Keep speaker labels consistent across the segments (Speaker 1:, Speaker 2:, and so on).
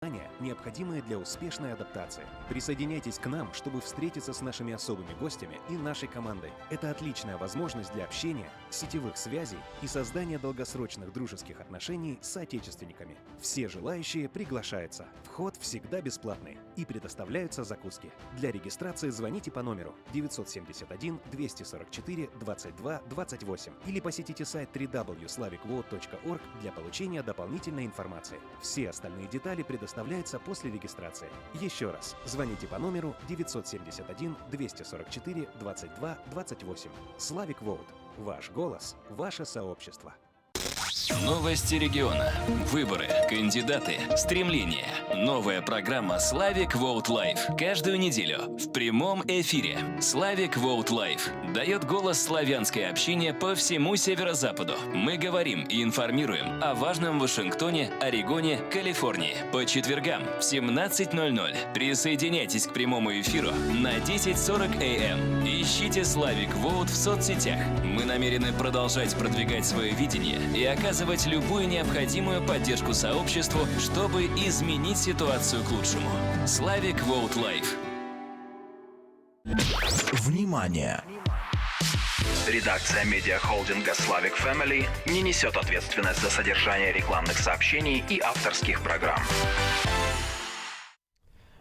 Speaker 1: Знания, необходимые для успешной адаптации. Присоединяйтесь к нам, чтобы встретиться с нашими особыми гостями и нашей командой. Это отличная возможность для общения, сетевых связей и создания долгосрочных дружеских отношений с соотечественниками. Все желающие приглашаются. Вход всегда бесплатный и предоставляются закуски. Для регистрации звоните по номеру 971 244 22 28 или посетите сайт www.slavicvote.org для получения дополнительной информации. Все остальные детали предоставляются после регистрации. Еще раз, звоните по номеру 971 244 22 28. Slavic Vote. Ваш голос, ваше сообщество.
Speaker 2: Новости региона, выборы, кандидаты, стремления. Новая программа Slavic Vote Live. Каждую неделю в прямом эфире. Slavic Vote Live дает голос славянской общине по всему северо-западу. Мы говорим и информируем о важном в Вашингтоне, Орегоне, Калифорнии. По четвергам в 17:00. Присоединяйтесь к прямому эфиру на 10:40 АМ. Ищите Slavic Vote в соцсетях. Мы намерены продолжать продвигать свое видение и оказывать любую необходимую поддержку сообществу, чтобы изменить ситуацию к лучшему. Slavic Vote Live.
Speaker 3: Внимание! Редакция медиахолдинга Slavic Family не несет ответственность за содержание рекламных сообщений и авторских программ.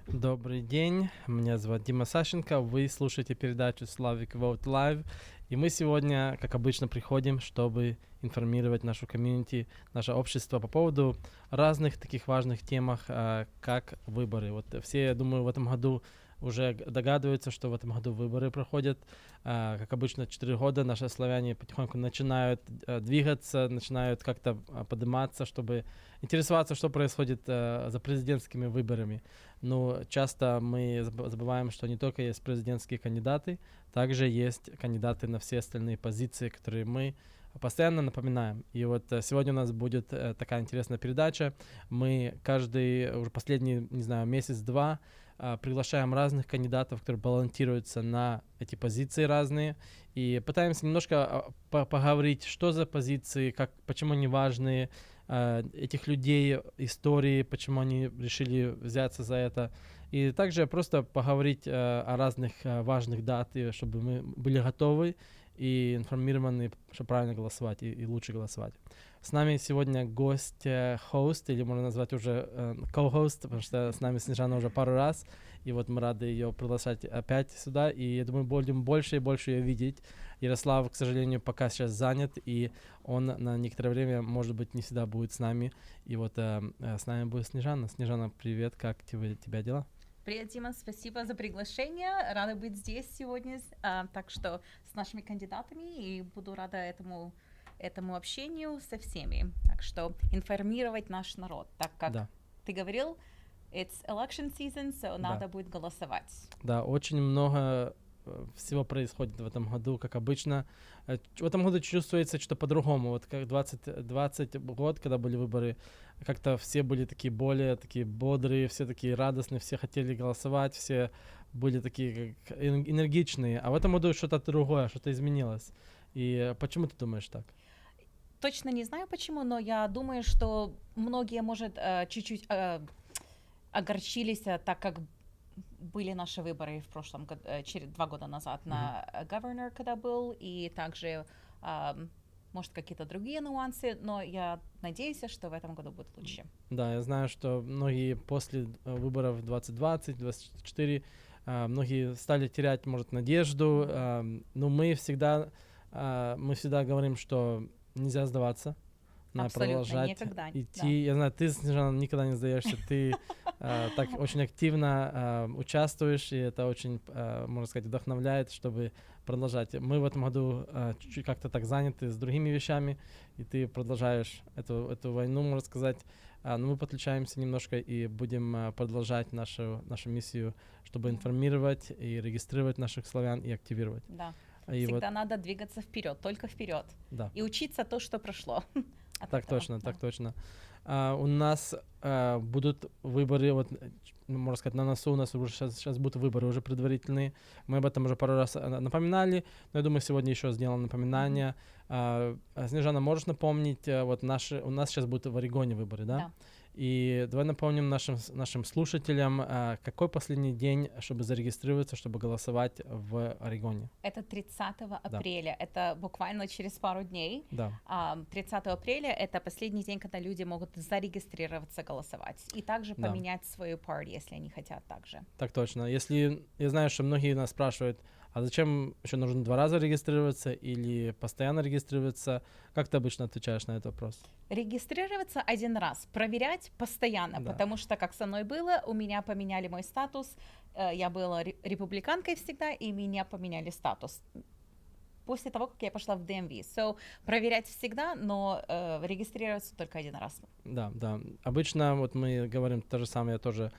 Speaker 4: Добрый день, меня зовут Дима Сащенко, вы слушаете передачу Slavic Vote Live, и мы сегодня, как обычно, приходим, чтобы информировать нашу комьюнити, наше общество по поводу разных таких важных темах, как выборы. Вот все, я думаю, в этом году уже догадываются, что в этом году выборы проходят. Как обычно, 4 года наши славяне потихоньку начинают двигаться, начинают как-то подниматься, чтобы интересоваться, что происходит за президентскими выборами. Но часто мы забываем, что не только есть президентские кандидаты, также есть кандидаты на все остальные позиции, которые мы постоянно напоминаем. И вот сегодня у нас будет такая интересная передача. Мы каждый, уже последний, не знаю, месяц-два приглашаем разных кандидатов, которые балансируются на эти позиции разные, и пытаемся немножко поговорить, что за позиции, почему они важные, этих людей, истории, почему они решили взяться за это. И также просто поговорить о разных важных датах, чтобы мы были готовы и информированы, что правильно голосовать и лучше голосовать. С нами сегодня гость, хост, или можно назвать уже ко-хост, потому что с нами Снежана уже пару раз, и вот мы рады ее приглашать опять сюда, и я думаю, будем больше и больше ее видеть. Ярослав, к сожалению, пока сейчас занят, и он на некоторое время, может быть, не всегда будет с нами, и вот с нами будет Снежана. Снежана, привет, как тебя дела?
Speaker 5: Привет, Дима, спасибо за приглашение. Рада быть здесь сегодня, так что с нашими кандидатами, и буду рада этому общению со всеми. Так что информировать наш народ, так как ты говорил, it's election season, so надо будет голосовать.
Speaker 4: Да, очень много всего происходит в этом году, как обычно. В этом году чувствуется что-то по-другому. Вот как 2020 год, когда были выборы, как-то все были такие более такие бодрые, все такие радостные, все хотели голосовать, все были такие как энергичные. А в этом году что-то другое, что-то изменилось. И почему ты думаешь так?
Speaker 5: Точно не знаю почему, но я думаю, что многие, может, чуть-чуть огорчились, так как были наши выборы в прошлом году, 2 года назад на governor, когда был, и также, может, какие-то другие нюансы, но я надеюсь, что в этом году будет лучше.
Speaker 4: Да, я знаю, что многие после выборов 2020, 2024, многие стали терять, может, надежду, но мы всегда говорим, что нельзя сдаваться. Надо продолжать
Speaker 5: никогда,
Speaker 4: идти.
Speaker 5: Да.
Speaker 4: Я знаю, ты, Снежана, никогда не сдаешься. Ты так очень активно участвуешь, и это очень, можно сказать, вдохновляет, чтобы продолжать. Мы в этом году чуть-чуть как-то так заняты с другими вещами, и ты продолжаешь эту войну, можно сказать. Но мы подключаемся немножко и будем продолжать нашу миссию, чтобы информировать и регистрировать наших славян и активировать.
Speaker 5: Да.
Speaker 4: И
Speaker 5: всегда надо двигаться вперед, только вперед.
Speaker 4: Да.
Speaker 5: И учиться то, что прошло.
Speaker 4: Так точно. У нас будут выборы, вот, можно сказать, на носу у нас уже сейчас будут выборы уже предварительные. Мы об этом уже пару раз напоминали, но я думаю, сегодня еще сделаем напоминание. Снежана, можешь напомнить, вот у нас сейчас будут в Орегоне выборы, да? И давай напомним нашим слушателям, какой последний день, чтобы зарегистрироваться, чтобы голосовать в Орегоне.
Speaker 5: Это 30 апреля, это буквально через пару дней.
Speaker 4: Да.
Speaker 5: 30 апреля это последний день, когда люди могут зарегистрироваться голосовать и также
Speaker 4: Да.
Speaker 5: поменять свою партию, если они хотят также.
Speaker 4: Так точно. Если я знаю, что многие нас спрашивают, а зачем еще нужно 2 раза регистрироваться или постоянно регистрироваться? Как ты обычно отвечаешь на этот вопрос?
Speaker 5: Регистрироваться 1 раз, проверять постоянно,
Speaker 4: Да.
Speaker 5: потому что, как со мной было, у меня поменяли мой статус, я была республиканкой всегда, и меня поменяли статус после того, как я пошла в DMV. So, проверять всегда, но регистрироваться только 1 раз.
Speaker 4: Да, да. Обычно вот мы говорим то же самое, я тоже.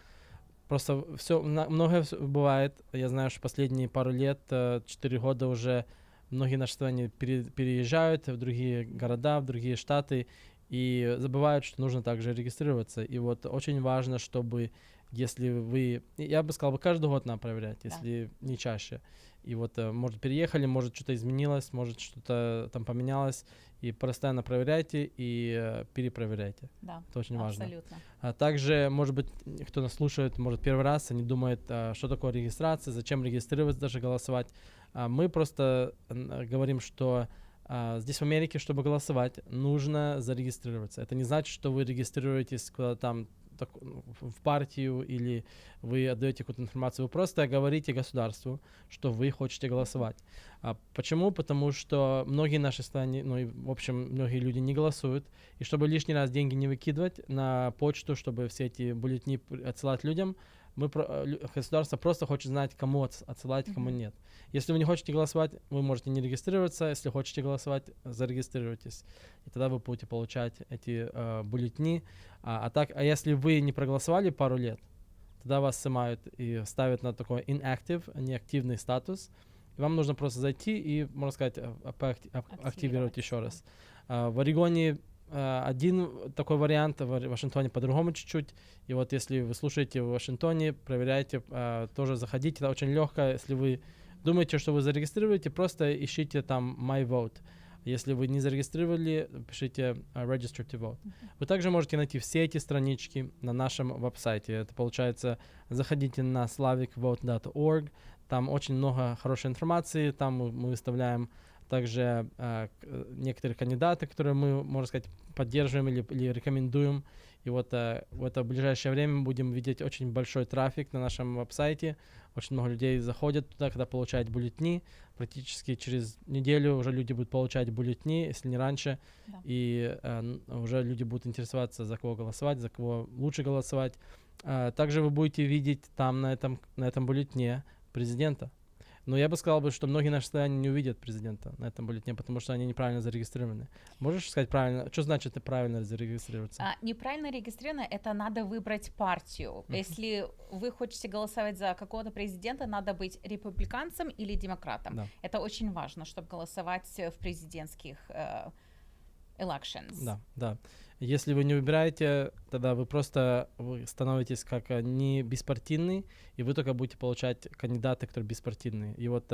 Speaker 4: Просто многое бывает. Я знаю, что последние пару лет, 4 года уже многие наши страны переезжают в другие города, в другие штаты и забывают, что нужно также регистрироваться. И вот очень важно, чтобы если вы, я бы сказал, каждый год надо проверять, если не чаще. И вот, может, переехали, может, что-то изменилось, может, что-то там поменялось, и постоянно проверяйте и перепроверяйте.
Speaker 5: Да,
Speaker 4: это очень важно.
Speaker 5: абсолютно.
Speaker 4: А также, может быть, кто нас слушает, может, первый раз, они думают, что такое регистрация, зачем регистрироваться, даже голосовать. Мы просто говорим, что здесь в Америке, чтобы голосовать, нужно зарегистрироваться. Это не значит, что вы регистрируетесь куда-то там в партию или вы отдаете какую-то информацию. Вы просто говорите государству, что вы хотите голосовать. Почему? Потому что многие наши страны, ну и в общем, многие люди не голосуют. И чтобы лишний раз деньги не выкидывать на почту, чтобы все эти бюллетени отсылать людям, государство просто хочет знать, кому отсылать, кому нет. Если вы не хотите голосовать, вы можете не регистрироваться. Если хотите голосовать, зарегистрируйтесь. И тогда вы будете получать эти бюллетени. А если вы не проголосовали пару лет, тогда вас снимают и ставят на такой inactive, неактивный статус. И вам нужно просто зайти и, можно сказать, активировать еще раз. В Орегоне один такой вариант, в Вашингтоне по-другому чуть-чуть. И вот если вы слушаете в Вашингтоне, проверяйте, тоже заходите, это очень легко. Если вы думаете, что вы зарегистрируете, просто ищите там My Vote. Если вы не зарегистрировали, пишите Register to Vote. Вы также можете найти все эти странички на нашем веб-сайте. Это получается, заходите на slavicvote.org. Там очень много хорошей информации. Там мы выставляем также некоторые кандидаты, которые мы, можно сказать, поддерживаем или рекомендуем. И вот в это ближайшее время мы будем видеть очень большой трафик на нашем веб-сайте. Очень много людей заходят туда, когда получают бюллетени. Практически через неделю уже люди будут получать бюллетени, если не раньше.
Speaker 5: Да.
Speaker 4: И уже люди будут интересоваться, за кого голосовать, за кого лучше голосовать. Также вы будете видеть там на этом бюллетене президента. Но я бы сказал, что многие наши страны не увидят президента на этом бюллетене, потому что они неправильно зарегистрированы. Можешь сказать правильно? Что значит правильно зарегистрироваться?
Speaker 5: Неправильно регистрировано, это надо выбрать партию. Если вы хотите голосовать за какого-то президента, надо быть республиканцем или демократом.
Speaker 4: Да.
Speaker 5: Это очень важно, чтобы голосовать в президентских elections.
Speaker 4: Да. Если вы не выбираете, тогда вы становитесь как не беспартийный, и вы только будете получать кандидаты, которые беспартийные. И вот,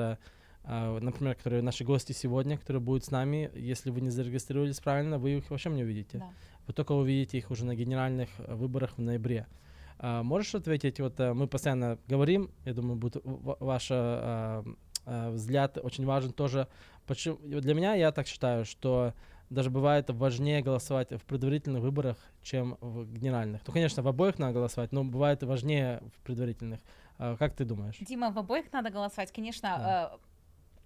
Speaker 4: например, которые наши гости сегодня, которые будут с нами, если вы не зарегистрировались правильно, вы их вообще не увидите.
Speaker 5: Да.
Speaker 4: Вы только увидите их уже на генеральных выборах в ноябре. Можешь ответить? Вот мы постоянно говорим, я думаю, будет ваш взгляд очень важен тоже. Для меня, я так считаю, что даже бывает важнее голосовать в предварительных выборах, чем в генеральных. То, конечно, в обоих надо голосовать, но бывает важнее в предварительных. Как ты думаешь?
Speaker 5: Дима, в обоих надо голосовать, конечно.
Speaker 4: Да.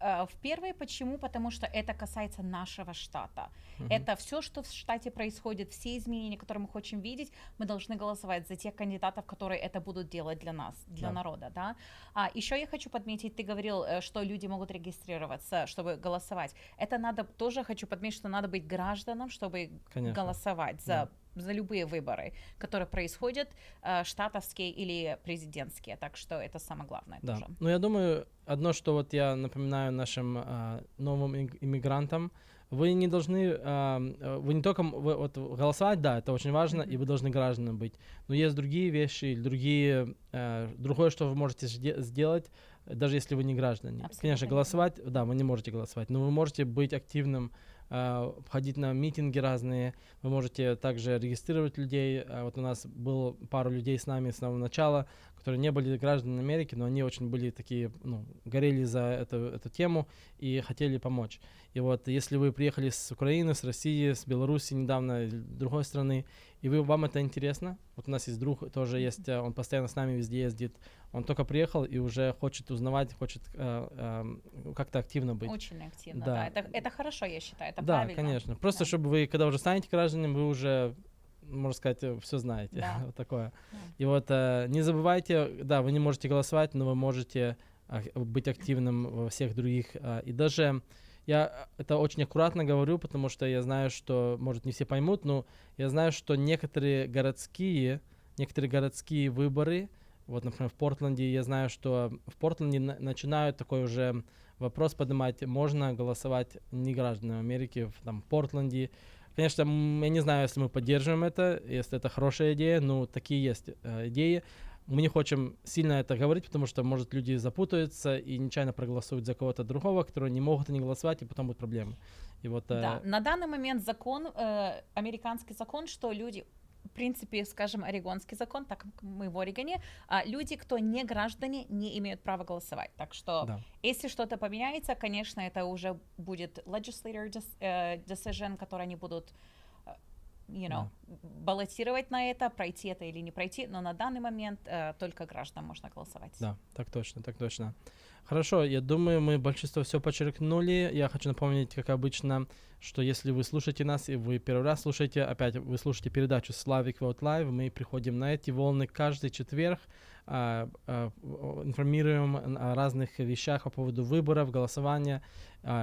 Speaker 5: В первой почему? Потому что это касается нашего штата. Это все, что в штате происходит, все изменения, которые мы хотим видеть, мы должны голосовать за тех кандидатов, которые это будут делать для нас, для народа. Да? Еще я хочу подметить, ты говорил, что люди могут регистрироваться, чтобы голосовать. Это надо, тоже хочу подметить, что надо быть гражданом, чтобы голосовать за любые выборы, которые происходят, штатовские или президентские. Так что это самое главное тоже.
Speaker 4: Ну, я думаю, одно, что вот я напоминаю нашим новым иммигрантам, вы не должны, вы не только вот голосовать, да, это очень важно, и вы должны гражданами быть, но есть другие вещи, другое, что вы можете сделать, даже если вы не граждане.
Speaker 5: Абсолютно
Speaker 4: Конечно, голосовать, да, вы не можете голосовать, но вы можете быть активным ходить на митинги разные, вы можете также регистрировать людей. Вот у нас было пару людей с нами с самого начала, которые не были гражданами Америки, но они очень были такие, горели за эту тему и хотели помочь. И вот если вы приехали с Украины, с России, с Беларуси недавно, из другой страны, и вам это интересно, вот у нас есть друг, тоже есть, он постоянно с нами везде ездит, он только приехал и уже хочет узнавать, хочет как-то активно быть.
Speaker 5: Очень активно,
Speaker 4: Да.
Speaker 5: да. Это хорошо, я считаю, это
Speaker 4: Да,
Speaker 5: правильно.
Speaker 4: конечно. Просто
Speaker 5: Да.
Speaker 4: чтобы вы, когда уже станете гражданами, вы уже, можно сказать, все знаете.
Speaker 5: Да.
Speaker 4: Вот такое.
Speaker 5: Да.
Speaker 4: И вот не забывайте, да, вы не можете голосовать, но вы можете быть активным во всех других. И даже я это очень аккуратно говорю, потому что я знаю, что, может, не все поймут, но я знаю, что некоторые городские выборы, вот, например, в Портленде, я знаю, что в Портленде начинают такой уже вопрос поднимать, можно голосовать не гражданам Америки в Портленде. Конечно, я не знаю, если мы поддерживаем это, если это хорошая идея, но такие есть идеи. Мы не хотим сильно это говорить, потому что, может, люди запутаются и нечаянно проголосуют за кого-то другого, которые не могут не голосовать, и потом будут проблемы. И вот,
Speaker 5: Да, на данный момент закон, американский закон, что люди, в принципе, скажем, орегонский закон, так как мы в Орегоне, люди, кто не граждане, не имеют права голосовать. Так что,
Speaker 4: да.
Speaker 5: если что-то поменяется, конечно, это уже будет legislator decision, который они будут баллотировать на это, пройти это или не пройти, но на данный момент только гражданам можно голосовать.
Speaker 4: Да, так точно, так точно. Хорошо, я думаю, мы большинство все подчеркнули. Я хочу напомнить, как обычно, что если вы слушаете нас и вы первый раз слушаете, опять вы слушаете передачу Slavic Vote Live, мы приходим на эти волны каждый четверг, информируем о разных вещах по поводу выборов, голосования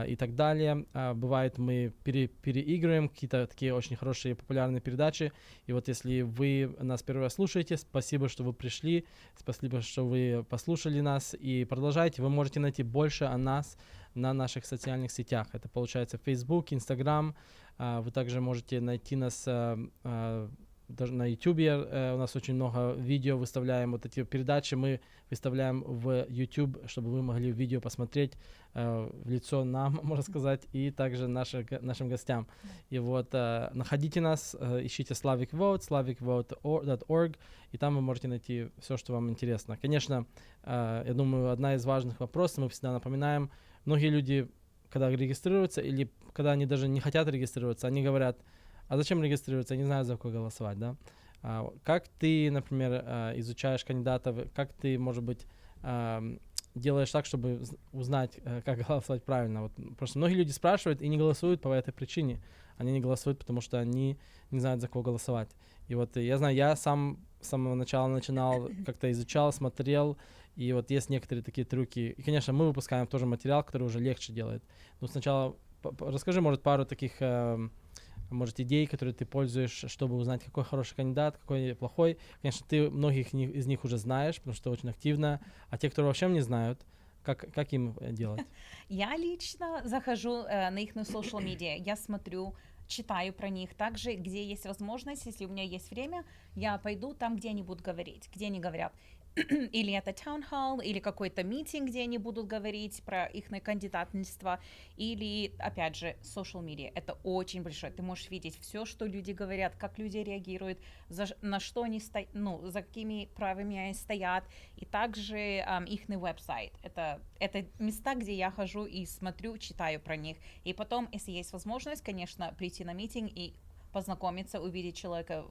Speaker 4: и так далее. Бывает, мы переигрываем какие-то такие очень хорошие популярные передачи. И вот если вы нас первый раз слушаете, спасибо, что вы пришли, спасибо, что вы послушали нас, и продолжайте. Вы можете найти больше о нас на наших социальных сетях. Это получается Facebook, Instagram. Вы также можете найти нас даже на YouTube. У нас очень много видео выставляем. Вот эти передачи мы выставляем в YouTube, чтобы вы могли видео посмотреть в лицо нам, можно сказать, и также нашим гостям. И вот находите нас, ищите Slavic Vote, slavicvote.org, и там вы можете найти все, что вам интересно. Конечно, я думаю, одна из важных вопросов, мы всегда напоминаем, многие люди, когда регистрируются, или когда они даже не хотят регистрироваться, они говорят: а зачем регистрироваться? Я не знаю, за кого голосовать, да? Как ты, например, изучаешь кандидатов, как ты, может быть, делаешь так, чтобы узнать, как голосовать правильно? Вот просто многие люди спрашивают и не голосуют по этой причине. Они не голосуют, потому что они не знают, за кого голосовать. И вот я знаю, я сам с самого начала начинал, как-то изучал, смотрел, и вот есть некоторые такие трюки. И, конечно, мы выпускаем тоже материал, который уже легче делает. Но сначала расскажи, может, пару таких может, идей, которые ты пользуешь, чтобы узнать, какой хороший кандидат, какой плохой. Конечно, ты многих из них уже знаешь, потому что очень активно. А те, кто вообще не знают, как им делать?
Speaker 5: Я лично захожу на их social media, я смотрю, читаю про них. Также, где есть возможность, если у меня есть время, я пойду там, где они будут говорить, где они говорят. Или это town hall, или какой-то митинг, где они будут говорить про их кандидатство, или, опять же, social media. Это очень большое. Ты можешь видеть все, что люди говорят, как люди реагируют, на что они стоят, за какими правами они стоят, и также их веб-сайт. Это места, где я хожу и смотрю, читаю про них. И потом, если есть возможность, конечно, прийти на митинг и познакомиться, увидеть человека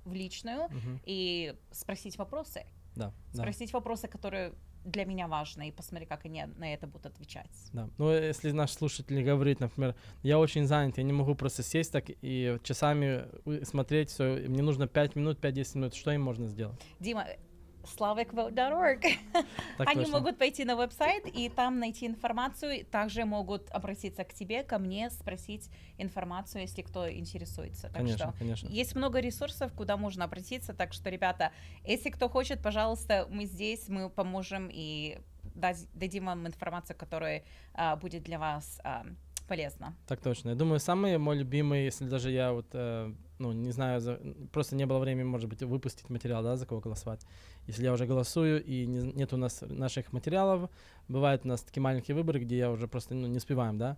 Speaker 5: в личную и спросить вопросы.
Speaker 4: Да,
Speaker 5: Спросить вопросы, которые для меня важны, и посмотри, как они на это будут отвечать.
Speaker 4: Да. Ну, если наш слушатель говорит, например, я очень занят, я не могу просто сесть так и часами смотреть все, мне нужно 5 минут, 5-10 минут, что им можно сделать?
Speaker 5: Дима, slavicvote.org. Они могут пойти на веб-сайт и там найти информацию, также могут обратиться к тебе, ко мне, спросить информацию, если кто интересуется. Так
Speaker 4: конечно,
Speaker 5: что
Speaker 4: конечно.
Speaker 5: Есть много ресурсов, куда можно обратиться, так что, ребята, если кто хочет, пожалуйста, мы здесь, мы поможем и дадим вам информацию, которая будет для вас бесполезно.
Speaker 4: Так точно. Я думаю, самый мой любимый, если даже я вот, не знаю, просто не было времени, может быть, выпустить материал, да, за кого голосовать. Если я уже голосую и нет у нас наших материалов, бывают у нас такие маленькие выборы, где я уже просто не успеваем, да.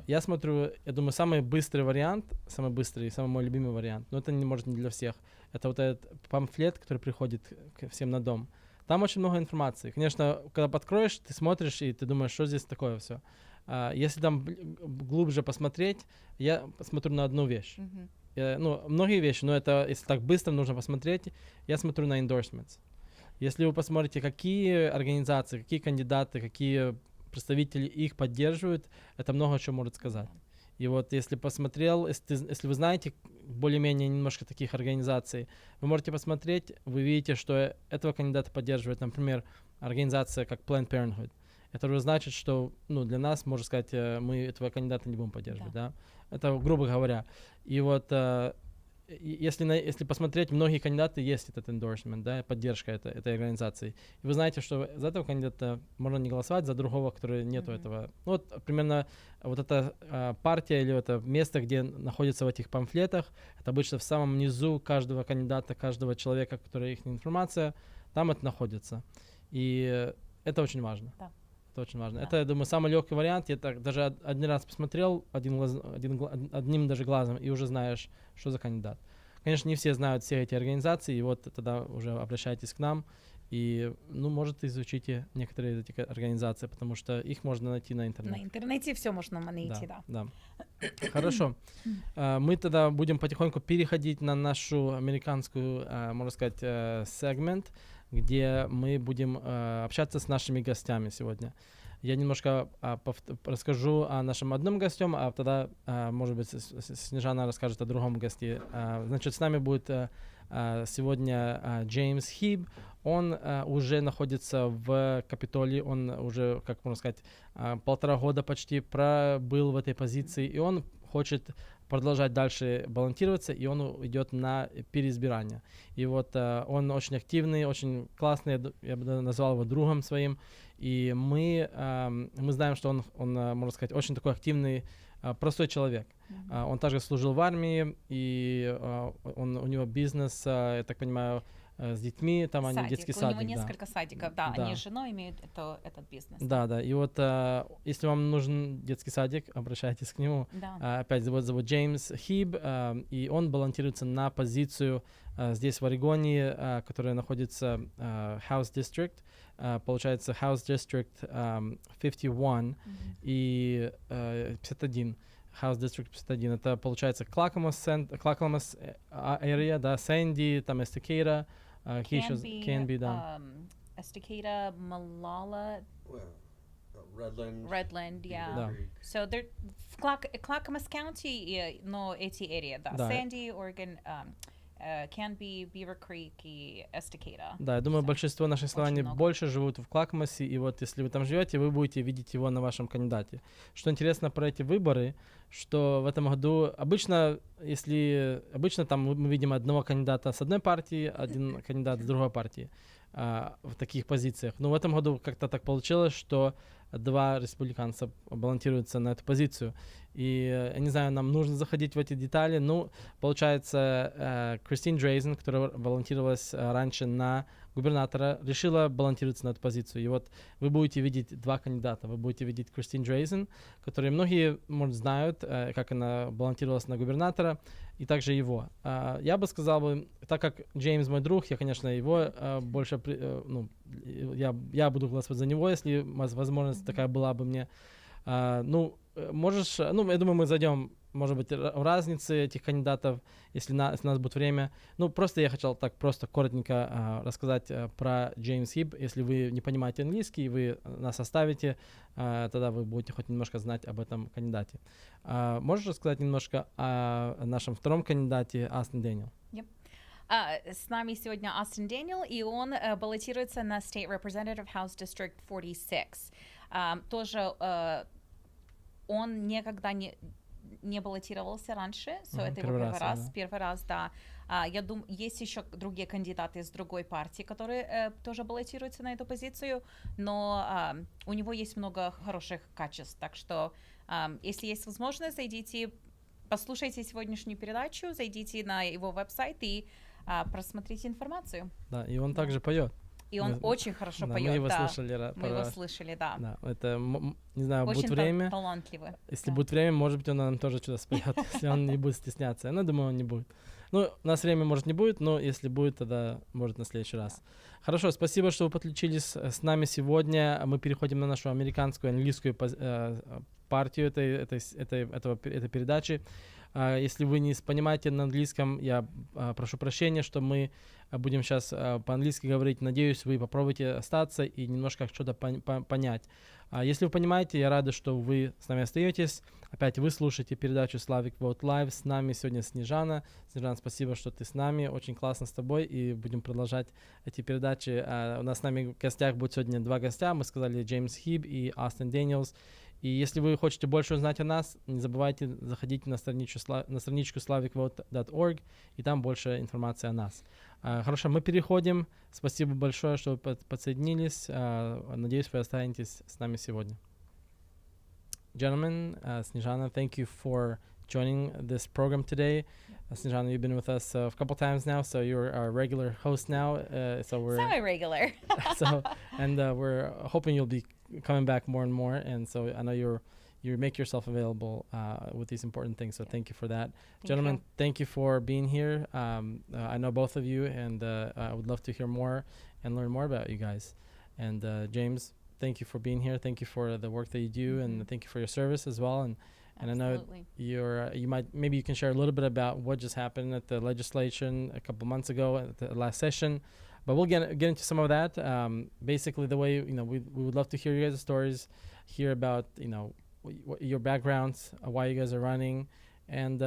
Speaker 4: Я смотрю, я думаю, самый быстрый вариант, самый быстрый, самый мой любимый вариант, но это может не для всех. Это вот этот памфлет, который приходит к всем на дом. Там очень много информации. Конечно, когда подкроешь, ты смотришь и ты думаешь, что здесь такое все. Если там глубже посмотреть, я смотрю на одну вещь. Многие вещи, но это, если так быстро нужно посмотреть, я смотрю на endorsements. Если вы посмотрите, какие организации, какие кандидаты, какие представители их поддерживают, это много чего может сказать. И вот если посмотрел, если вы знаете более-менее немножко таких организаций, вы можете посмотреть, вы видите, что этого кандидата поддерживает, например, организация как Planned Parenthood. Это уже значит, что для нас, можно сказать, мы этого кандидата не будем поддерживать. Да. Это грубо говоря. И вот если посмотреть, многие кандидаты есть этот endorsement, да, поддержка этой организации. И вы знаете, что за этого кандидата можно не голосовать, за другого, который нету этого. Вот примерно вот эта партия или это место, где находится в этих памфлетах, это обычно в самом низу каждого кандидата, каждого человека, который их информация, там это находится. И это очень важно.
Speaker 5: Да.
Speaker 4: Это очень важно.
Speaker 5: Да.
Speaker 4: Это, я думаю, самый легкий вариант. Я так даже один раз посмотрел одним даже глазом, и уже знаешь, что за кандидат. Конечно, не все знают все эти организации, и вот тогда уже обращайтесь к нам, и, может, изучите некоторые из этих организаций, потому что их можно найти на интернете.
Speaker 5: На интернете все можно найти, да.
Speaker 4: Да. Хорошо. Мы тогда будем потихоньку переходить на нашу американскую, можно сказать, сегмент, где мы будем общаться с нашими гостями сегодня. Я немножко расскажу о нашем одном гостем, а тогда, может быть, Снежана расскажет о другом госте. Значит, с нами будет сегодня Джеймс Хиб. Он уже находится в Капитолии, он уже, как можно сказать, 1,5 года почти пробыл в этой позиции, и он хочет продолжать дальше балансироваться, и он идет на переизбирание. И вот он очень активный, очень классный, я бы назвал его другом своим, и мы знаем, что он, можно сказать, очень такой активный, простой человек. Он также служил в армии, и у него бизнес, я так понимаю, с детьми, там
Speaker 5: садик.
Speaker 4: они детский садик.
Speaker 5: У него несколько садиков, да, они с женой имеют этот бизнес.
Speaker 4: Да, и вот если вам нужен детский садик, обращайтесь к нему.
Speaker 5: Да.
Speaker 4: Опять зовут Джеймс Хиб, и он балансируется на позицию здесь в Орегоне, которая находится House District, получается House District 51 и 51. House District 51. Это получается Clackamas area, да, Sandy, там Estacada, Canby, да.
Speaker 5: Estacada, Malala, Redland, yeah.
Speaker 4: Да.
Speaker 5: So they're в Clackamas County, но эти area, да. Sandy, Oregon, Canby, Beaver Creek и Estacada.
Speaker 4: Да, я думаю, большинство наших славяне больше живут в Клакмасе, и вот если вы там живете, вы будете видеть его на вашем кандидате. Что интересно про эти выборы, что в этом году обычно там мы видим одного кандидата с одной партии, один кандидат с другой партии в таких позициях. Но в этом году как-то так получилось, что 2 республиканца балансируются на эту позицию. И, я не знаю, нам нужно заходить в эти детали. Получается, Кристин Дрейзен, которая балансировалась раньше на губернатора, решила балансироваться на эту позицию. И вот вы будете видеть 2 кандидата. Вы будете видеть Кристин Дрейзен, которую многие, может, знают, как она балансировалась на губернатора, и также его. Я бы сказал, так как Джеймс мой друг, я, конечно, его больше, я буду голосовать за него, если возможность такая была бы мне. Я думаю, мы зайдем, может быть, в разницы этих кандидатов, если у нас будет время. Просто я хотел так просто коротенько рассказать про Джеймс Хиб. Если вы не понимаете английский, вы нас оставите, тогда вы будете хоть немножко знать об этом кандидате. Можешь рассказать немножко о нашем втором кандидате, Астон Дэниел?
Speaker 5: Yep. С нами сегодня Астон Дэниел, и он баллотируется на State Representative House District 46. Тоже он никогда не баллотировался раньше, это его первый раз, да. Я думаю, есть еще другие кандидаты из другой партии, которые тоже баллотируются на эту позицию, но у него есть много хороших качеств, так что Если есть возможность, зайдите, послушайте сегодняшнюю передачу, зайдите на его веб-сайт и просмотрите информацию.
Speaker 4: Да, и он
Speaker 5: Да.
Speaker 4: также поет.
Speaker 5: И он очень хорошо
Speaker 4: Да,
Speaker 5: поет.
Speaker 4: мы его
Speaker 5: да.
Speaker 4: слышали.
Speaker 5: Мы его слышали, да.
Speaker 4: Да, это, не знаю,
Speaker 5: Очень
Speaker 4: будет время.
Speaker 5: талантливый.
Speaker 4: Если
Speaker 5: да.
Speaker 4: будет время, может быть, он нам тоже что-то споет, если он не будет стесняться. Но думаю, он не будет. Ну, у нас время, может, не будет, но если будет, тогда, может, на следующий раз. Хорошо, спасибо, что вы подключились с нами сегодня. Мы переходим на нашу американскую, английскую партию этой передачи. Если вы не понимаете на английском, я прошу прощения, что мы будем сейчас по-английски говорить. Надеюсь, вы попробуйте остаться и немножко что-то понять. Если вы понимаете, я рада, что вы с нами остаетесь. Опять вы слушаете передачу Slavic Vote Live. С нами сегодня Снежана. Снежана, спасибо, что ты с нами. Очень классно с тобой. И будем продолжать эти передачи. У нас с нами в гостях будет сегодня два гостя. Мы сказали Джеймс Хиб и Астон Дэниелс. И если вы хотите больше узнать о нас, не забывайте заходить на страничку slavicvote.org, и там больше информации о нас. Хорошо, мы переходим. Спасибо большое, что вы подсоединились. Надеюсь, вы останетесь с нами сегодня. Gentlemen, Snezhana, thank you for joining this program today. Snezhana, you've been with us a couple times now, so you're our regular host now. So we're
Speaker 5: Semi-regular.
Speaker 4: We're hoping you'll be coming back more and more. And so I know you make yourself available with these important things. So thank you for that, gentlemen. Thank you for being here. I know both of you, and I would love to hear more and learn more about you guys. And James, thank you for being here. Thank you for the work that you do, and thank you for your service as well. And I know maybe you can share a little bit about what just happened at the legislation a couple months ago at the last session, but we'll get into some of that. Basically, the way we would love to hear your guys' stories, hear about your backgrounds, why you guys are running, and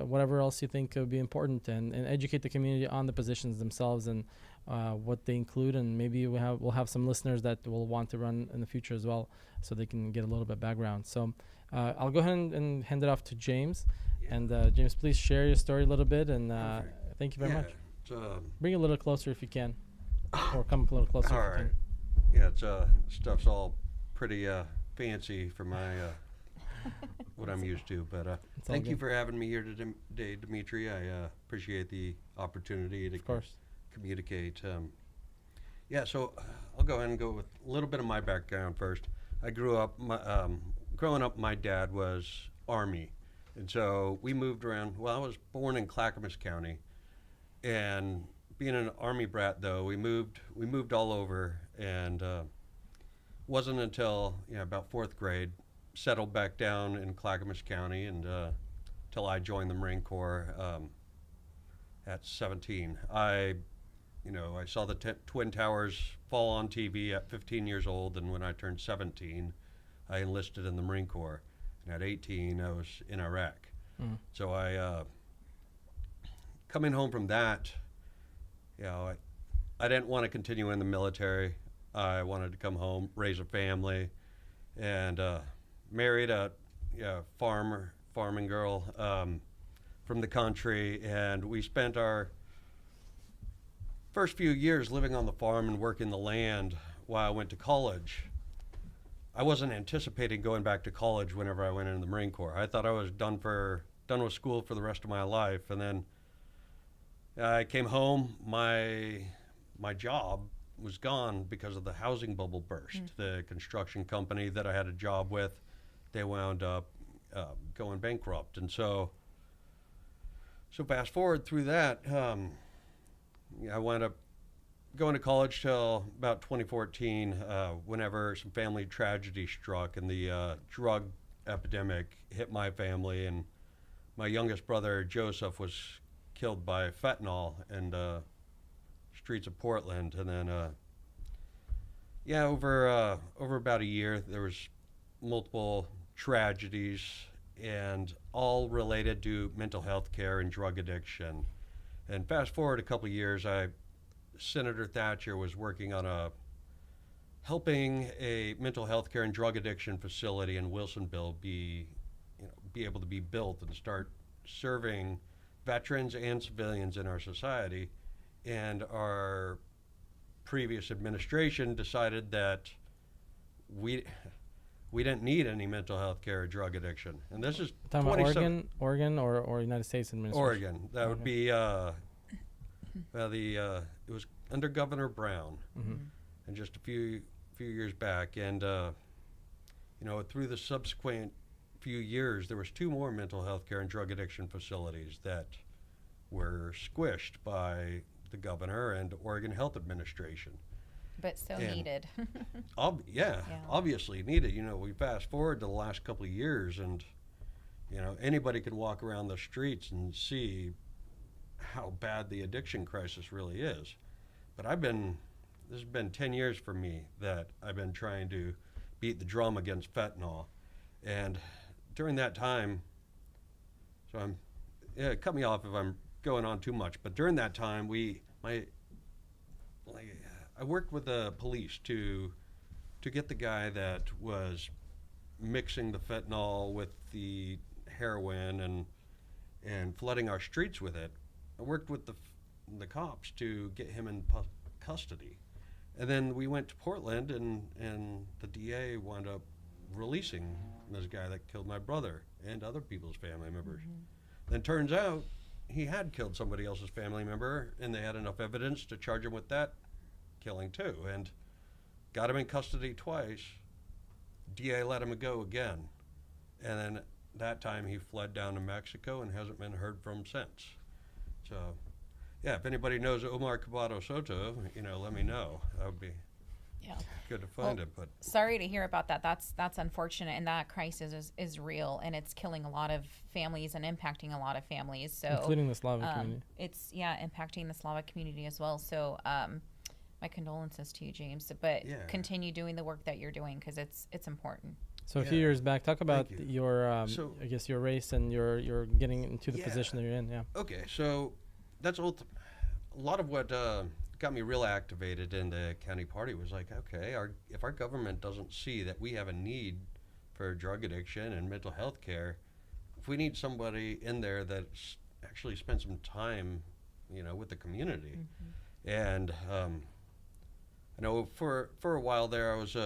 Speaker 4: whatever else you think would be important, and educate the community on the positions themselves and what they include. And maybe we'll have some listeners that will want to run in the future as well, so they can get a little bit of background. So I'll go ahead and hand it off to James. And James, please share your story a little bit. And thank you very much. Bring it a little closer if you can, or come a little closer.
Speaker 6: All
Speaker 4: if you
Speaker 6: right.
Speaker 4: can.
Speaker 6: Yeah, it's stuff's all pretty fancy for my what I'm used to. But thank you for having me here today, Dimitri. I appreciate the opportunity to communicate. So I'll go ahead and go with a little bit of my background first. I grew up. Growing up, my dad was Army, and so we moved around. Well, I was born in Clackamas County, and being an Army brat, though, we moved all over, and wasn't until about fourth grade settled back down in Clackamas County, and till I joined the Marine Corps at 17. I saw the Twin Towers fall on TV at 15 years old, and when I turned 17, I enlisted in the Marine Corps. And at 18, I was in Iraq. So I, coming home from that, I didn't want to continue in the military. I wanted to come home, raise a family, and married a farming girl from the country. And we spent our first few years living on the farm and working the land while I went to college. I wasn't anticipating going back to college whenever I went into the Marine Corps. I thought I was done with school for the rest of my life. And then I came home. My job was gone because of the housing bubble burst. The construction company that I had a job with, they wound up going bankrupt. And so fast forward through that, I wound up going to college till about 2014, whenever some family tragedy struck and the drug epidemic hit my family, and my youngest brother Joseph was killed by fentanyl in the streets of Portland. And then over about a year there was multiple tragedies, and all related to mental health care and drug addiction. And fast forward a couple of years, Senator Thatcher was working on helping a mental health care and drug addiction facility in Wilsonville be able to be built and start serving veterans and civilians in our society. And our previous administration decided that we we didn't need any mental health care or drug addiction. And this is
Speaker 4: Talking about
Speaker 6: 20
Speaker 4: Oregon or United States administration?
Speaker 6: Oregon. That would be it was under Governor Brown, and just a few years back. And through the subsequent few years, there was 2 more mental health care and drug addiction facilities that were squished by the governor and Oregon Health Administration.
Speaker 5: But so
Speaker 6: And
Speaker 5: needed.
Speaker 6: Obviously needed. We fast forward to the last couple of years, and anybody could walk around the streets and see how bad the addiction crisis really is. But this has been 10 years for me that I've been trying to beat the drum against fentanyl. And during that time, cut me off if I'm going on too much, but during that time, I worked with the police to get the guy that was mixing the fentanyl with the heroin and flooding our streets with it. I worked with the cops to get him in custody. And then we went to Portland, and the DA wound up releasing this guy that killed my brother and other people's family members. Then turns out he had killed somebody else's family member, and they had enough evidence to charge him with that killing too, and got him in custody twice. DA let him go again, and then that time he fled down to Mexico and hasn't been heard from since. So, if anybody knows Omar Cabado Soto, let me know. That would be good to find it. But
Speaker 5: sorry to hear about that. That's unfortunate, and that crisis is real, and it's killing a lot of families and impacting a lot of families. So
Speaker 4: including the Slavic community.
Speaker 5: It's impacting the Slavic community as well. So my condolences to you, James. But continue doing the work that you're doing, because it's important.
Speaker 4: So a few years back, talk about your I guess your race and your getting into the position that you're in. Yeah.
Speaker 6: Okay, so that's a lot of what got me real activated in the county party was like, okay, if our government doesn't see that we have a need for drug addiction and mental health care, if we need somebody in there that's actually spent some time, with the community. And I know for a while there I was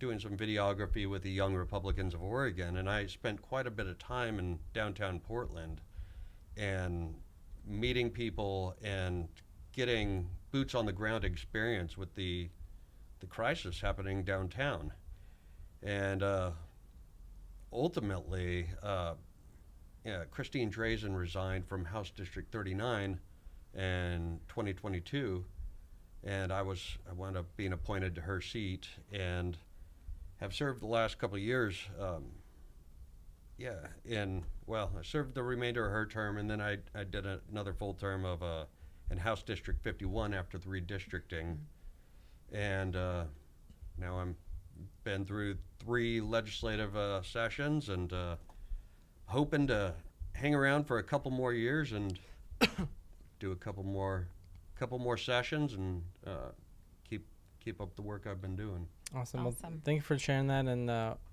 Speaker 6: doing some videography with the Young Republicans of Oregon, and I spent quite a bit of time in downtown Portland and meeting people and getting boots on the ground experience with the crisis happening downtown. And ultimately, Christine Drazen resigned from House District 39 in 2022, and I wound up being appointed to her seat and have served the last couple of years. I served the remainder of her term, and then I did another full term of in House District 51 after the redistricting. And now I'm been through 3 legislative sessions, and hoping to hang around for a couple more years and do a couple more sessions and keep up the work I've been doing.
Speaker 4: Awesome. Well, thank you for sharing that. And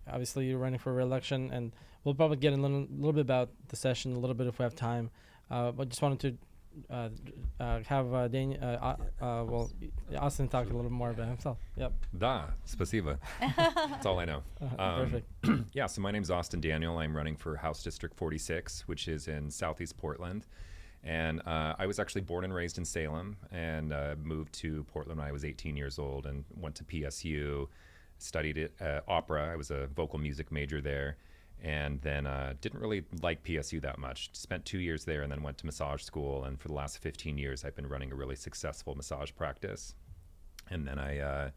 Speaker 4: obviously, you're running for re-election, and we'll probably get a little bit about the session a little bit if we have time. But just wanted to have Austin talk a little more about himself. Yep.
Speaker 7: Da, spasiba. That's all I know.
Speaker 4: Perfect.
Speaker 7: Yeah, so my name's Austin Daniel. I'm running for House District 46, which is in Southeast Portland. And I was actually born and raised in Salem, and moved to Portland when I was 18 years old and went to PSU, studied opera. I was a vocal music major there, and then didn't really like PSU that much. Spent 2 years there and then went to massage school, and for the last 15 years I've been running a really successful massage practice. And then I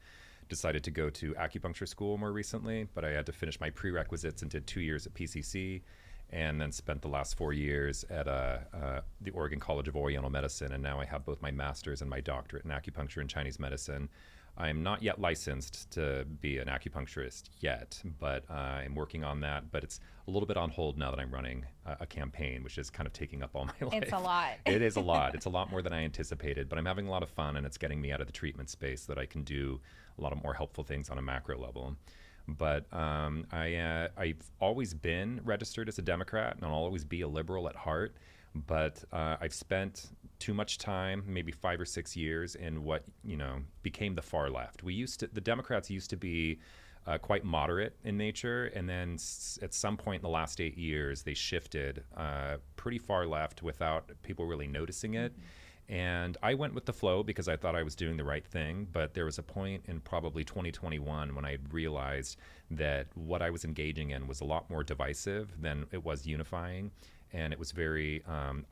Speaker 7: decided to go to acupuncture school more recently, but I had to finish my prerequisites and did 2 years at PCC. And then spent the last 4 years at the Oregon College of Oriental Medicine, and now I have both my master's and my doctorate in acupuncture and Chinese medicine. I'm not yet licensed to be an acupuncturist yet, but I'm working on that. But it's a little bit on hold now that I'm running a campaign, which is kind of taking up all my life.
Speaker 5: It's a lot.
Speaker 7: It is a lot. It's a lot more than I anticipated, but I'm having a lot of fun, and it's getting me out of the treatment space so that I can do a lot of more helpful things on a macro level. But I've always been registered as a Democrat, and I'll always be a liberal at heart. But I've spent too much time, maybe 5 or 6 years, in what became the far left. The Democrats used to be quite moderate in nature. And then at some point in the last 8 years, they shifted pretty far left without people really noticing it. And I went with the flow because I thought I was doing the right thing. But there was a point in probably 2021 when I realized that what I was engaging in was a lot more divisive than it was unifying. And it was very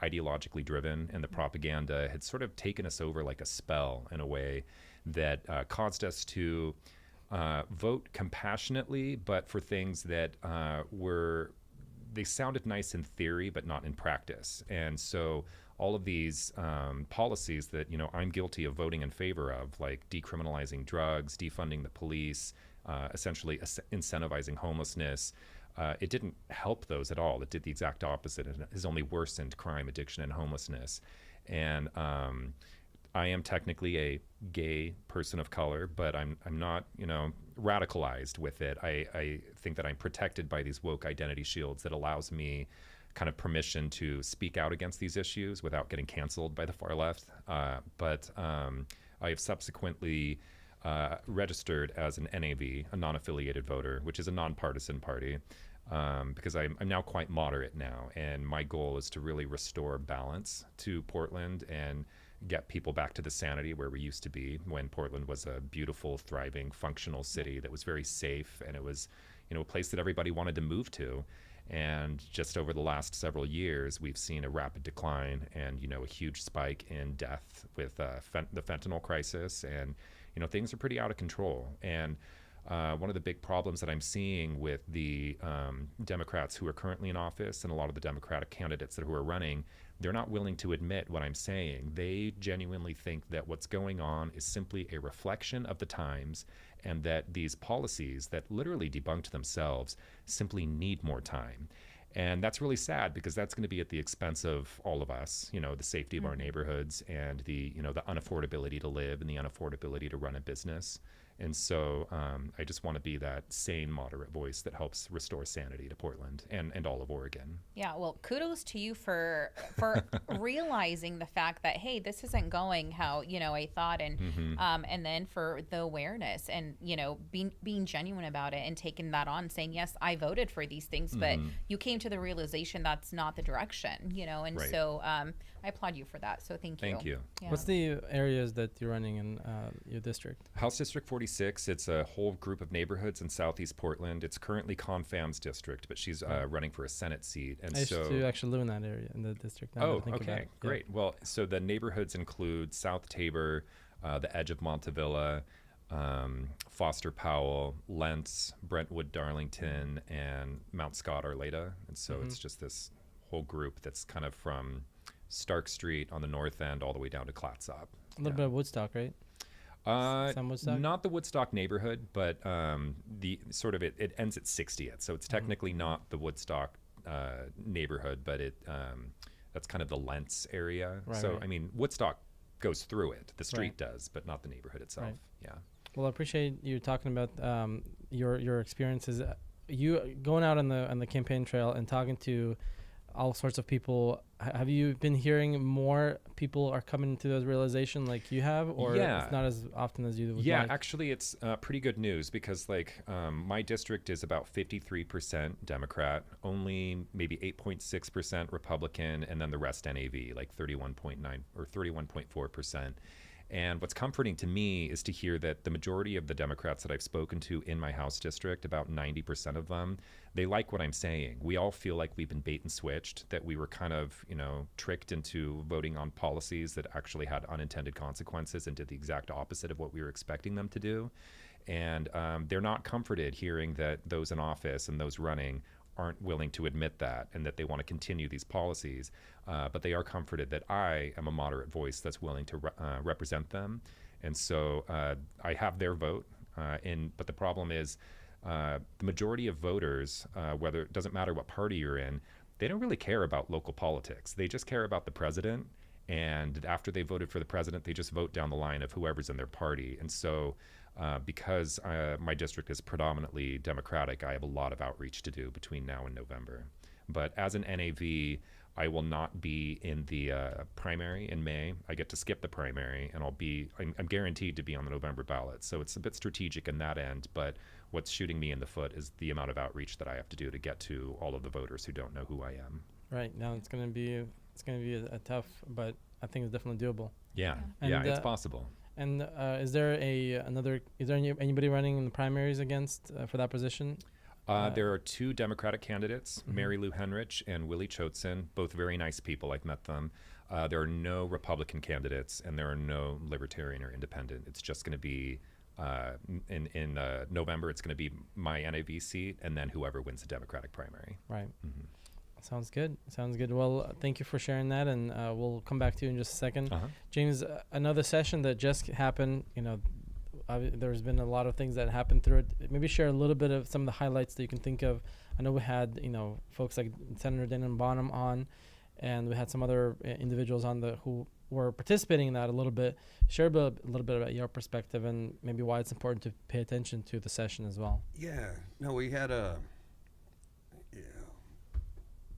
Speaker 7: ideologically driven. And the propaganda had sort of taken us over like a spell in a way that caused us to vote compassionately, but for things that they sounded nice in theory, but not in practice. And so all of these policies that, I'm guilty of voting in favor of, like decriminalizing drugs, defunding the police, essentially incentivizing homelessness, it didn't help those at all. It did the exact opposite. It has only worsened crime, addiction, and homelessness. And I am technically a gay person of color, but I'm not, radicalized with it. I think that I'm protected by these woke identity shields that allows me kind of permission to speak out against these issues without getting canceled by the far left. But I have subsequently registered as an NAV, a non-affiliated voter, which is a nonpartisan party, because I'm now quite moderate now. And my goal is to really restore balance to Portland and get people back to the sanity where we used to be when Portland was a beautiful, thriving, functional city that was very safe, and it was, a place that everybody wanted to move to. And just over the last several years, we've seen a rapid decline and, a huge spike in death with the fentanyl crisis, and, things are pretty out of control. And one of the big problems that I'm seeing with the Democrats who are currently in office and a lot of the Democratic candidates who are running, they're not willing to admit what I'm saying. They genuinely think that what's going on is simply a reflection of the times, and that these policies that literally debunked themselves simply need more time. And that's really sad because that's going to be at the expense of all of us, the safety of our neighborhoods and the unaffordability to live and the unaffordability to run a business. And so I just want to be that sane, moderate voice that helps restore sanity to Portland and all of Oregon.
Speaker 5: Yeah, well, kudos to you for realizing the fact that, hey, this isn't going how, I thought, and then for the awareness and, being genuine about it and taking that on, saying, yes, I voted for these things, but you came to the realization that's not the direction, and
Speaker 7: Right.
Speaker 5: So I applaud you for that. So thank you.
Speaker 7: Thank you.
Speaker 5: Yeah.
Speaker 4: What's the areas that you're running in your district?
Speaker 7: House District 46, it's a whole group of neighborhoods in Southeast Portland. It's currently Confam's district, but she's running for a Senate seat. And
Speaker 4: I used
Speaker 7: so
Speaker 4: to actually live in that area, in the district. Now that I
Speaker 7: Oh,
Speaker 4: think about
Speaker 7: okay,
Speaker 4: it.
Speaker 7: great. Well, so the neighborhoods include South Tabor, the edge of Montevilla, Foster Powell, Lentz, Brentwood, Darlington, and Mount Scott, Arleta. And so it's just this whole group that's kind of from Stark Street on the north end all the way down to Clatsop.
Speaker 4: A little bit of Woodstock, right? Some Woodstock?
Speaker 7: Not the Woodstock neighborhood, but the sort of it ends at 60th, so it's technically not the Woodstock neighborhood, but that's kind of the Lentz area.
Speaker 4: Right,
Speaker 7: so
Speaker 4: right.
Speaker 7: I mean, Woodstock goes through it, the street does, but not the neighborhood itself.
Speaker 4: Right.
Speaker 7: Yeah.
Speaker 4: Well, I appreciate you talking about your experiences. You going out on the campaign trail and talking to all sorts of people. Have you been hearing more people are coming to the realization like you have, or it's not as often as you would like?
Speaker 7: Actually, it's pretty good news because my district is about 53% Democrat, only maybe 8.6% Republican, and then the rest NAV, like 31.9 or 31.4%. And what's comforting to me is to hear that the majority of the Democrats that I've spoken to in my House district, about 90% of them, they like what I'm saying. We all feel like we've been bait and switched, that we were kind of, tricked into voting on policies that actually had unintended consequences and did the exact opposite of what we were expecting them to do. And they're not comforted hearing that those in office and those running aren't willing to admit that and that they want to continue these policies, but they are comforted that I am a moderate voice that's willing to represent them. And so I have their vote, but the problem is the majority of voters, whether it doesn't matter what party you're in, they don't really care about local politics. They just care about the president. And after they voted for the president, they just vote down the line of whoever's in their party. And so because my district is predominantly Democratic, I have a lot of outreach to do between now and November. But as an NAV, I will not be in the primary in May. I get to skip the primary, and I'm guaranteed to be on the November ballot. So it's a bit strategic in that end, but what's shooting me in the foot is the amount of outreach that I have to do to get to all of the voters who don't know who I am.
Speaker 4: Right. Now it's gonna be a tough, but I think it's definitely doable.
Speaker 7: Yeah,
Speaker 4: And,
Speaker 7: yeah, it's possible.
Speaker 4: And is there anybody running in the primaries against for that position?
Speaker 7: There are two Democratic candidates,
Speaker 4: Mhm.
Speaker 7: Mary Lou Henrich and Willie Choatson, both very nice people. I've met them. There are no Republican candidates, and there are no Libertarian or Independent. It's just going to be, in November, it's going to be my NAV seat, and then whoever wins the Democratic primary.
Speaker 4: Right.
Speaker 7: Mhm.
Speaker 4: Sounds good. Sounds good. Well, thank you for sharing that, and we'll come back to you in just a second.
Speaker 7: Uh-huh.
Speaker 4: James, another session that just happened, there's been a lot of things that happened through it. Maybe share a little bit of some of the highlights that you can think of. I know we had, folks like Senator Daniel Bonham on, and we had some other individuals on who were participating in that a little bit. Share a little bit about your perspective and maybe why it's important to pay attention to the session as well.
Speaker 6: Yeah, no, we had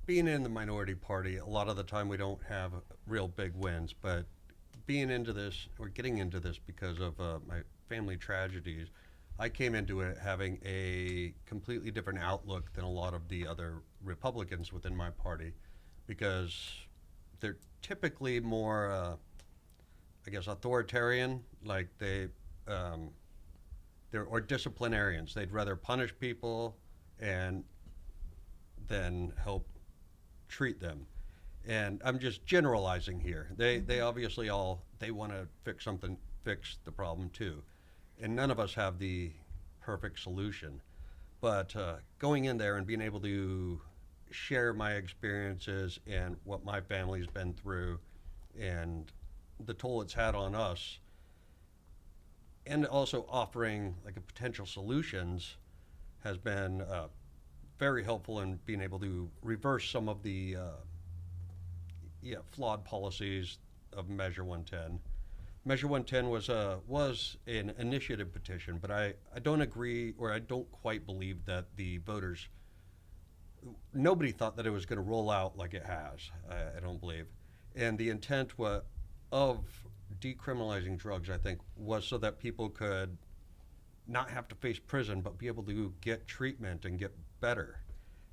Speaker 6: being in the minority party, a lot of the time we don't have real big wins, but getting into this because of my family tragedies, I came into it having a completely different outlook than a lot of the other Republicans within my party, because they're typically more, authoritarian, like they're disciplinarians. They'd rather punish people and then help treat them. And I'm just generalizing here. They obviously they want to fix the problem too. And none of us have the perfect solution. But going in there and being able to share my experiences and what my family's been through and the toll it's had on us, and also offering like a potential solutions has been very helpful in being able to reverse some of the flawed policies of Measure 110. Measure 110 was an initiative petition, but I don't agree, or I don't quite believe that the voters, nobody thought that it was going to roll out like it has. I don't believe. And the intent of decriminalizing drugs, I think, was so that people could not have to face prison, but be able to get treatment and get better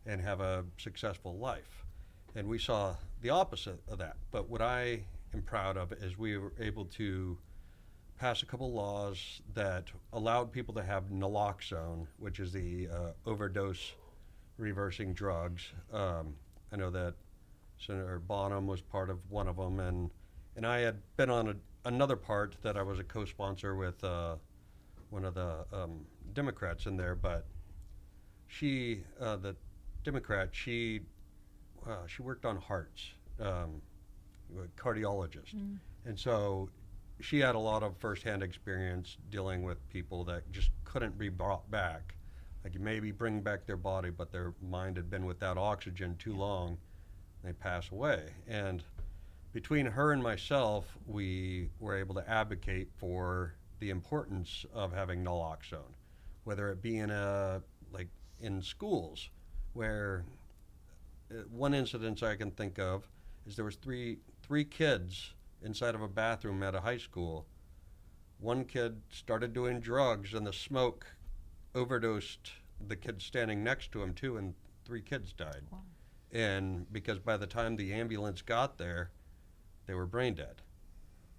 Speaker 6: and have a successful life. And we saw the opposite of that. But what I am proud of is we were able to pass a couple laws that allowed people to have naloxone, which is the overdose reversing drugs. I know that Senator Bonham was part of one of them, and I had been on another part that I was a co-sponsor with one of the Democrats in there, but she, the Democrat, she worked on hearts, cardiologist, and so she had a lot of firsthand experience dealing with people that just couldn't be brought back. Like, you maybe bring back their body, but their mind had been without oxygen too long, and they pass away. And between her and myself, we were able to advocate for the importance of having naloxone, whether it be in schools, where one incident I can think of is there was three kids inside of a bathroom at a high school. One kid started doing drugs, and the smoke overdosed the kid standing next to him too, and 3 kids died.
Speaker 5: Wow.
Speaker 6: And because by the time the ambulance got there, they were brain dead.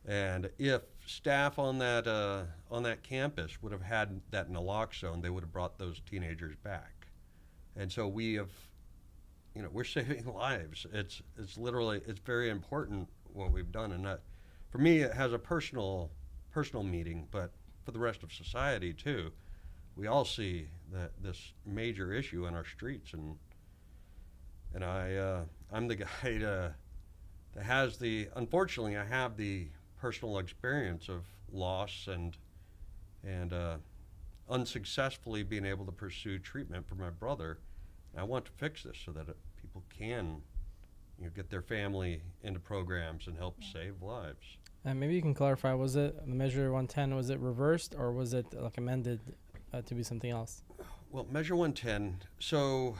Speaker 6: And if staff on that campus would have had that naloxone, they would have brought those teenagers back. And so we're saving lives. It's very important what we've done. And that, for me, it has a personal meaning, but for the rest of society too, we all see this major issue in our streets, and I'm the guy that has unfortunately, I have the personal experience of loss and unsuccessfully being able to pursue treatment for my brother. And I want to fix this so that people can, get their family into programs and help save lives.
Speaker 4: And maybe you can clarify, was it the Measure 110, was it reversed, or was it like amended to be something else?
Speaker 6: Well, Measure 110, so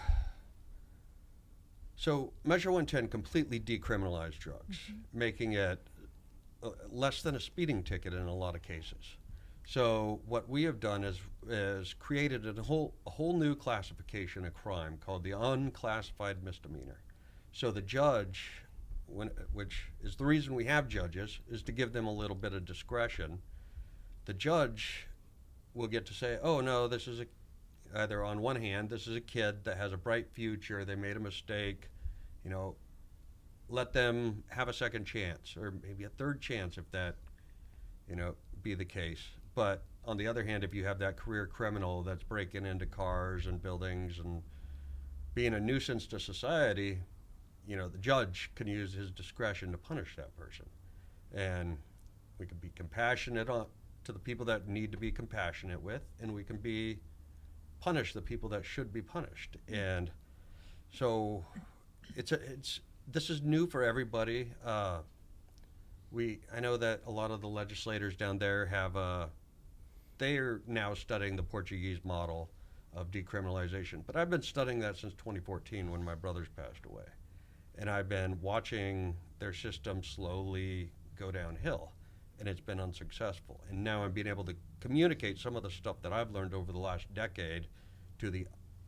Speaker 6: So Measure 110 completely decriminalized drugs, making it less than a speeding ticket in a lot of cases. So what we have done is created a whole new classification of crime called the unclassified misdemeanor. So the judge, which is the reason we have judges, is to give them a little bit of discretion. The judge will get to say, oh no, this is either on one hand, this is a kid that has a bright future, they made a mistake, let them have a second chance, or maybe a third chance if that, be the case. But on the other hand, if you have that career criminal that's breaking into cars and buildings and being a nuisance to society, the judge can use his discretion to punish that person. And we can be compassionate to the people that need to be compassionate with, and we can punish the people that should be punished. And so this is new for everybody. I know that a lot of the legislators down there they are now studying the Portuguese model of decriminalization, but I've been studying that since 2014 when my brothers passed away. And I've been watching their system slowly go downhill, and it's been unsuccessful. And now I'm being able to communicate some of the stuff that I've learned over the last decade to the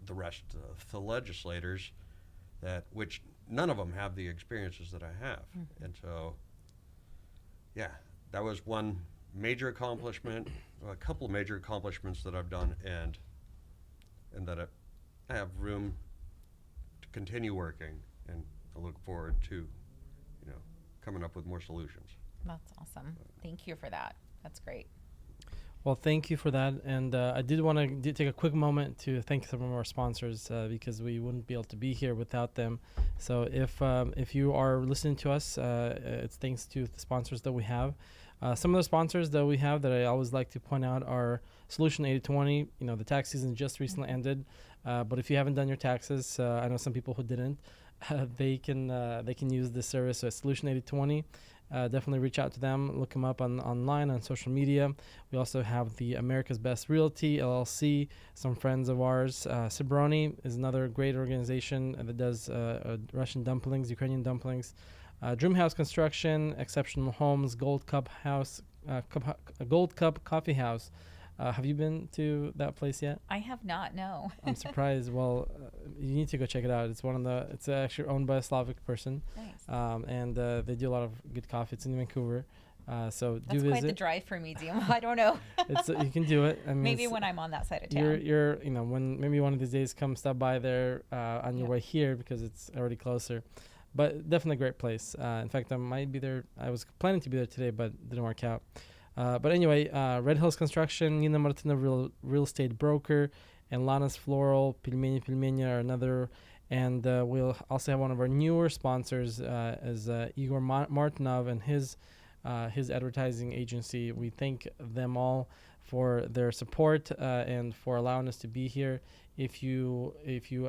Speaker 6: rest of the legislators, which none of them have the experiences that I have. And so, yeah, that was one major accomplishment, a couple of major accomplishments that I've done, and that I have room to continue working, and I look forward to, coming up with more solutions.
Speaker 5: That's awesome. Thank you for that. That's great.
Speaker 4: Well, thank you for that. And I did want to take a quick moment to thank some of our sponsors because we wouldn't be able to be here without them. So if you are listening to us, it's thanks to the sponsors that we have. Some of the sponsors that we have that I always like to point out are Solution 8020. The tax season just recently ended, but if you haven't done your taxes, I know some people who didn't. They can use this service at Solution 8020. Definitely reach out to them. Look them up online on social media. We also have the America's Best Realty LLC. Some friends of ours. Cibroni is another great organization that does Russian dumplings, Ukrainian dumplings. Dream House Construction, Exceptional Homes, Gold Cup Coffee House. Have you been to that place yet?
Speaker 5: I have not, no.
Speaker 4: I'm surprised. Well, you need to go check it out. It's actually owned by a Slavic person.
Speaker 5: Nice.
Speaker 4: And they do a lot of good coffee. It's in Vancouver. So
Speaker 5: That's
Speaker 4: do visit.
Speaker 5: quite the drive for me, Dima. I don't know.
Speaker 4: You can do it. I mean,
Speaker 5: maybe when I'm on that side of town.
Speaker 4: When maybe one of these days come stop by there on your way here because it's already closer. But definitely a great place. In fact, I might be there. I was planning to be there today, but didn't work out. But anyway, Red Hills Construction, Nina Martina real estate broker, and Lana's Floral, Pilmeni are another. And we'll also have one of our newer sponsors is Igor Martinov and his advertising agency. We thank them all for their support and for allowing us to be here. If you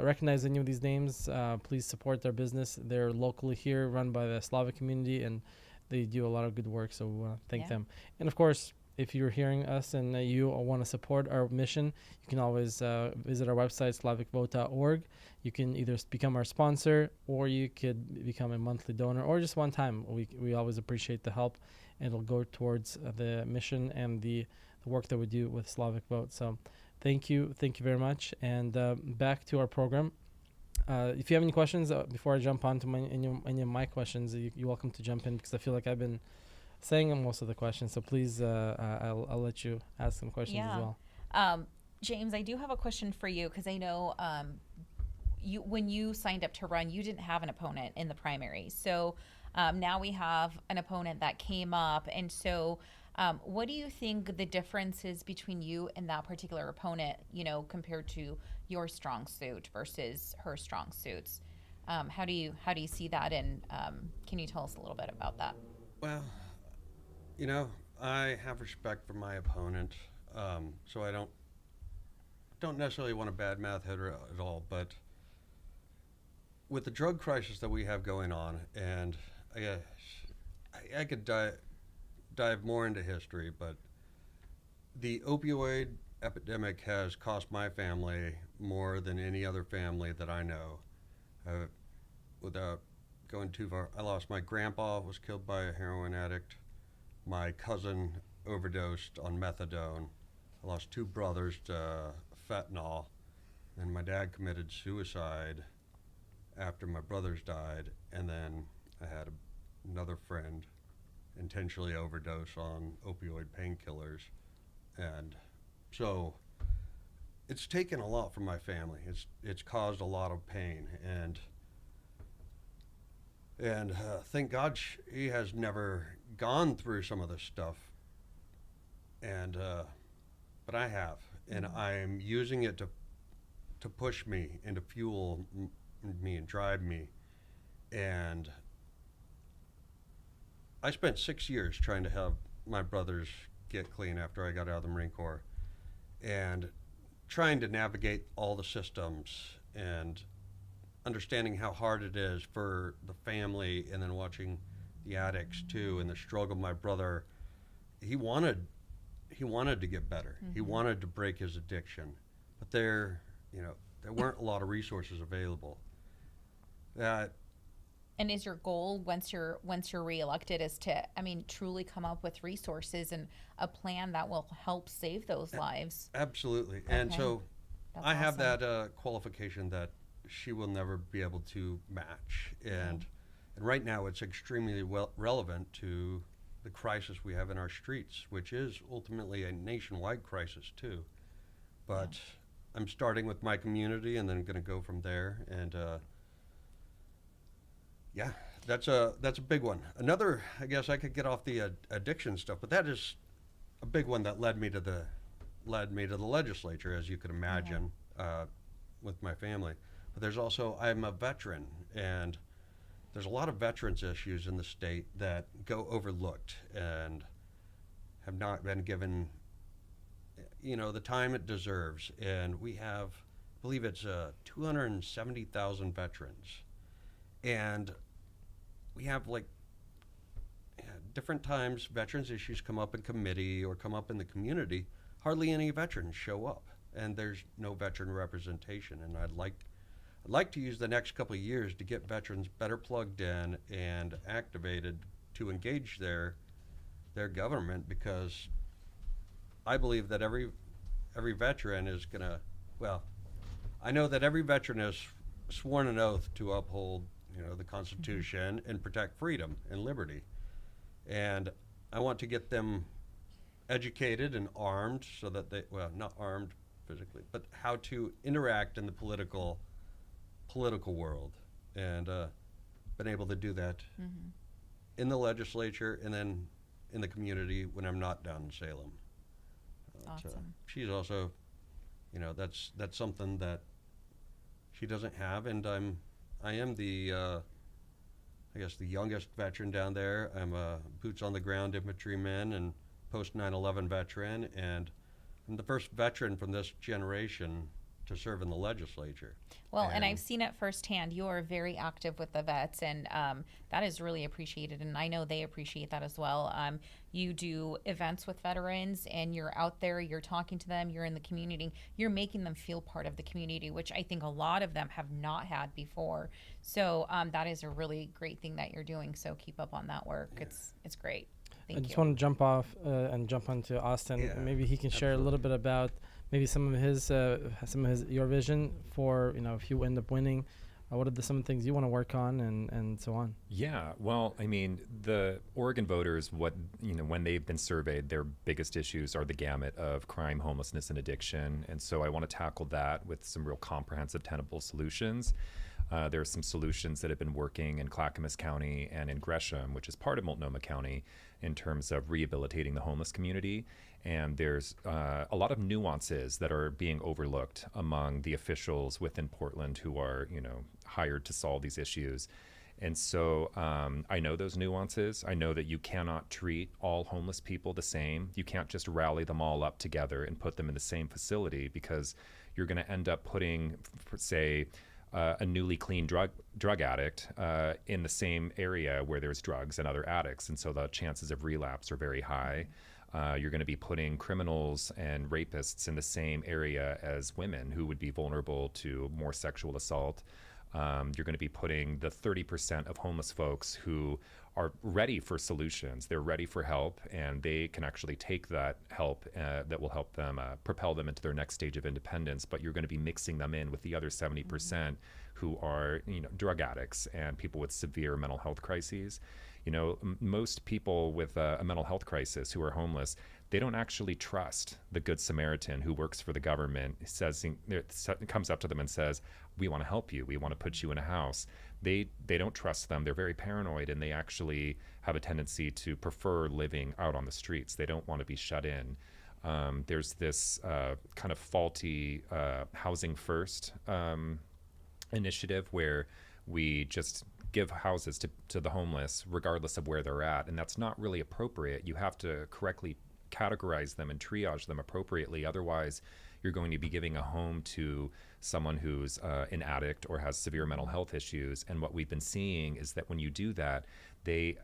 Speaker 4: recognize any of these names, please support their business. They're locally here, run by the Slavic community, and they do a lot of good work, so thank them. And of course, if you're hearing us and you want to support our mission, you can always visit our website, slavicvote.org. You can either become our sponsor, or you could become a monthly donor, or just one time. We always appreciate the help, and it'll go towards the mission and the work that we do with Slavic Vote. So thank you very much. And back to our program. If you have any questions before I jump on to any of my questions, you're welcome to jump in, because I feel like I've been saying most of the questions. So please, I'll let you ask some questions as well.
Speaker 5: James, I do have a question for you, because I know when you signed up to run, you didn't have an opponent in the primary. So now we have an opponent that came up, and so what do you think the difference is between you and that particular opponent, compared to your strong suit versus her strong suits? How do you see that, and can you tell us a little bit about that?
Speaker 6: Well, I have respect for my opponent, so I don't necessarily want to badmouth her at all, but with the drug crisis that we have going on, and I could dive more into history, but the opioid epidemic has cost my family more than any other family that I know. without going too far, I lost my grandpa, was killed by a heroin addict. My cousin overdosed on methadone. I lost two brothers to fentanyl. And my dad committed suicide after my brothers died. And then I had another friend intentionally overdose on opioid painkillers. And so it's taken a lot from my family. It's caused a lot of pain. And thank God he has never gone through some of this stuff. And but I have, and I'm using it to push me and to fuel me and drive me. And I spent 6 years trying to have my brothers get clean after I got out of the Marine Corps, and trying to navigate all the systems and understanding how hard it is for the family, and then watching the addicts too, and the struggle. My brother, he wanted to get better. He wanted to break his addiction, but there weren't a lot of resources available.
Speaker 5: And is your goal once you're reelected is to, truly come up with resources and a plan that will help save those lives?
Speaker 6: Absolutely.
Speaker 5: Okay.
Speaker 6: And so
Speaker 5: That's
Speaker 6: I have
Speaker 5: awesome.
Speaker 6: that qualification that she will never be able to match. And right now it's extremely relevant to the crisis we have in our streets, which is ultimately a nationwide crisis too. But I'm starting with my community and then going to go from there. And that's a big one. Another, I guess I could get off the addiction stuff, but that is a big one that led me to the legislature, as you could imagine, with my family. But there's also, I'm a veteran, and there's a lot of veterans issues in the state that go overlooked and have not been given, the time it deserves. And we have, I believe it's 270,000 veterans. And we have different times veterans issues come up in committee or come up in the community. Hardly any veterans show up, and there's no veteran representation. And I'd like to use the next couple of years to get veterans better plugged in and activated to engage their government, because I believe that every veteran is gonna, I know that every veteran has sworn an oath to uphold the Constitution and protect freedom and liberty. And I want to get them educated and armed so that they, not armed physically, but how to interact in the political world, and been able to do that in the legislature and then in the community when I'm not down in Salem.
Speaker 5: Awesome.
Speaker 6: She's also, that's something that she doesn't have, and I am the, I guess, the youngest veteran down there. I'm a boots on the ground infantryman and post 9/11 veteran, and I'm the first veteran from this generation to serve in the legislature.
Speaker 5: Well, and I've seen it firsthand. You are very active with the vets, and that is really appreciated, and I know they appreciate that as well. You do events with veterans, and you're out there, you're talking to them, you're in the community, you're making them feel part of the community, which I think a lot of them have not had before. So that is a really great thing that you're doing, so keep up on that work. Yeah. It's great. Thank
Speaker 4: I
Speaker 5: you.
Speaker 4: just want to jump off and jump onto Austin.
Speaker 6: Yeah,
Speaker 4: maybe he can share a little bit about maybe some of your vision for, if you end up winning, what are some things you want to work on and so on.
Speaker 7: Yeah, well, the Oregon voters, when they've been surveyed, their biggest issues are the gamut of crime, homelessness, and addiction. And so I want to tackle that with some real comprehensive, tenable solutions. There are some solutions that have been working in Clackamas County and in Gresham, which is part of Multnomah County, in terms of rehabilitating the homeless community. And there's a lot of nuances that are being overlooked among the officials within Portland who are, hired to solve these issues. And so I know those nuances. I know that you cannot treat all homeless people the same. You can't just rally them all up together and put them in the same facility, because you're going to end up putting, say, a newly clean drug addict in the same area where there's drugs and other addicts, and so the chances of relapse are very high. You're going to be putting criminals and rapists in the same area as women who would be vulnerable to more sexual assault. You're going to be putting the 30% of homeless folks who are ready for solutions. They're ready for help, and they can actually take that help that will help them propel them into their next stage of independence. But you're going to be mixing them in with the other 70% who are, drug addicts and people with severe mental health crises. Most people with a mental health crisis who are homeless, they don't actually trust the Good Samaritan who works for the government, comes up to them and says, we want to help you. We want to put you in a house. They don't trust them. They're very paranoid, and they actually have a tendency to prefer living out on the streets. They don't want to be shut in. There's this kind of faulty housing first initiative where we just give houses to the homeless regardless of where they're at, and that's not really appropriate. You have to correctly categorize them and triage them appropriately. Otherwise, you're going to be giving a home to someone who's an addict or has severe mental health issues. And what we've been seeing is that when you do that, they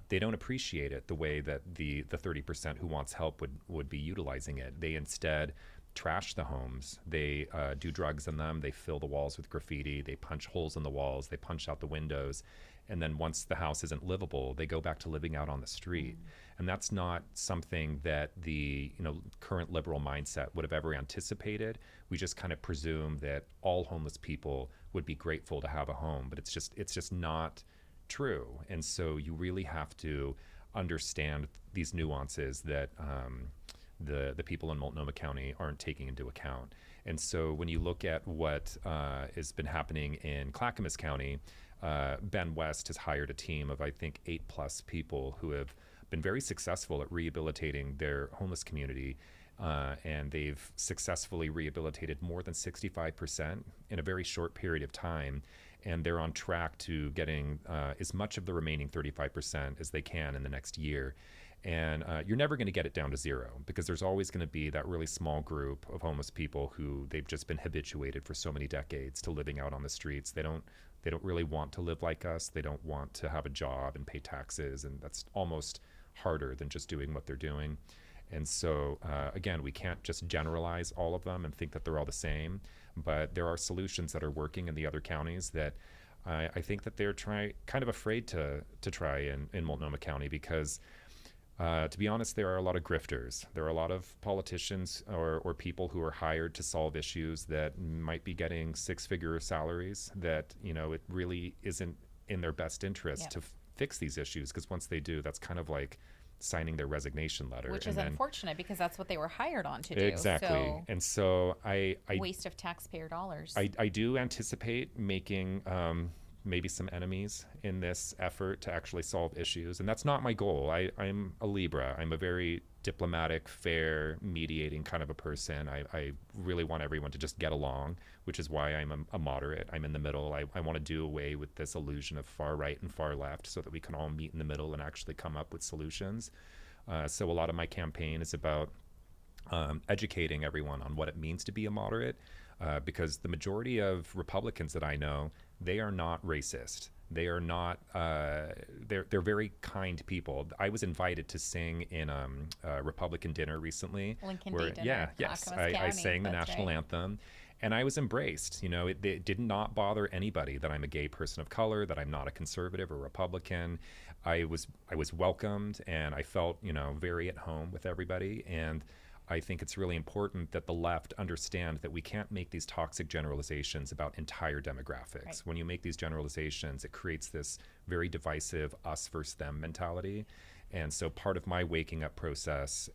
Speaker 7: don't appreciate it the way that the 30% who wants help would be utilizing it. They instead trash the homes. They do drugs in them. They fill the walls with graffiti. They punch holes in the walls. They punch out the windows. And then once the house isn't livable, they go back to living out on the street. And that's not something that the current liberal mindset would have ever anticipated. We just kind of presume that all homeless people would be grateful to have a home, but it's just not true. And so you really have to understand these nuances that the people in Multnomah County aren't taking into account. And so when you look at what has been happening in Clackamas County, Ben West has hired a team of, I think, 8+ people who have been very successful at rehabilitating their homeless community. And they've successfully rehabilitated more than 65% in a very short period of time. And they're on track to getting as much of the remaining 35% as they can in the next year. And you're never going to get it down to zero, because there's always going to be that really small group of homeless people who they've just been habituated for so many decades to living out on the streets. They don't really want to live like us. They don't want to have a job and pay taxes, and that's almost harder than just doing what they're doing. And so again, we can't just generalize all of them and think that they're all the same, but there are solutions that are working in the other counties that I think that they're kind of afraid to try in Multnomah County, because to be honest, there are a lot of grifters. There are a lot of politicians or people who are hired to solve issues that might be getting 6-figure salaries that, it really isn't in their best interest to fix these issues, because once they do, that's kind of like signing their resignation letter.
Speaker 5: Which is unfortunate, because that's what they were hired on to do.
Speaker 7: Exactly.
Speaker 5: So
Speaker 7: and so I
Speaker 5: waste of taxpayer dollars.
Speaker 7: I do anticipate making maybe some enemies in this effort to actually solve issues. And that's not my goal. I'm a Libra. I'm a very diplomatic, fair, mediating kind of a person. I really want everyone to just get along, which is why I'm a moderate. I'm in the middle. I want to do away with this illusion of far right and far left, so that we can all meet in the middle and actually come up with solutions. So a lot of my campaign is about educating everyone on what it means to be a moderate, because the majority of Republicans that I know, they are not racist. They are not. They're very kind people. I was invited to sing in a Republican dinner recently.
Speaker 5: Lincoln
Speaker 7: where,
Speaker 5: Day dinner.
Speaker 7: I sang the national anthem, and I was embraced. It did not bother anybody that I'm a gay person of color, that I'm not a conservative or Republican. I was welcomed, and I felt very at home with everybody. And I think it's really important that the left understand that we can't make these toxic generalizations about entire demographics. Right. When you make these generalizations, it creates this very divisive us versus them mentality. And so part of my waking up process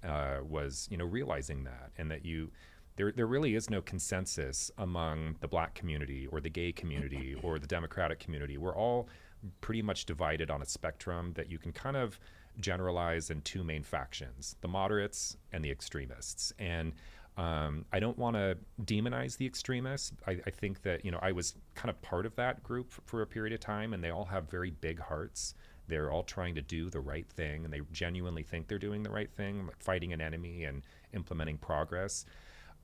Speaker 7: was, realizing that, and that there really is no consensus among the Black community or the gay community or the Democratic community. We're all pretty much divided on a spectrum that you can kind of generalize in two main factions: the moderates and the extremists. And I don't want to demonize the extremists. I think that I was kind of part of that group for a period of time, and they all have very big hearts. They're all trying to do the right thing, and they genuinely think they're doing the right thing, fighting an enemy and implementing progress.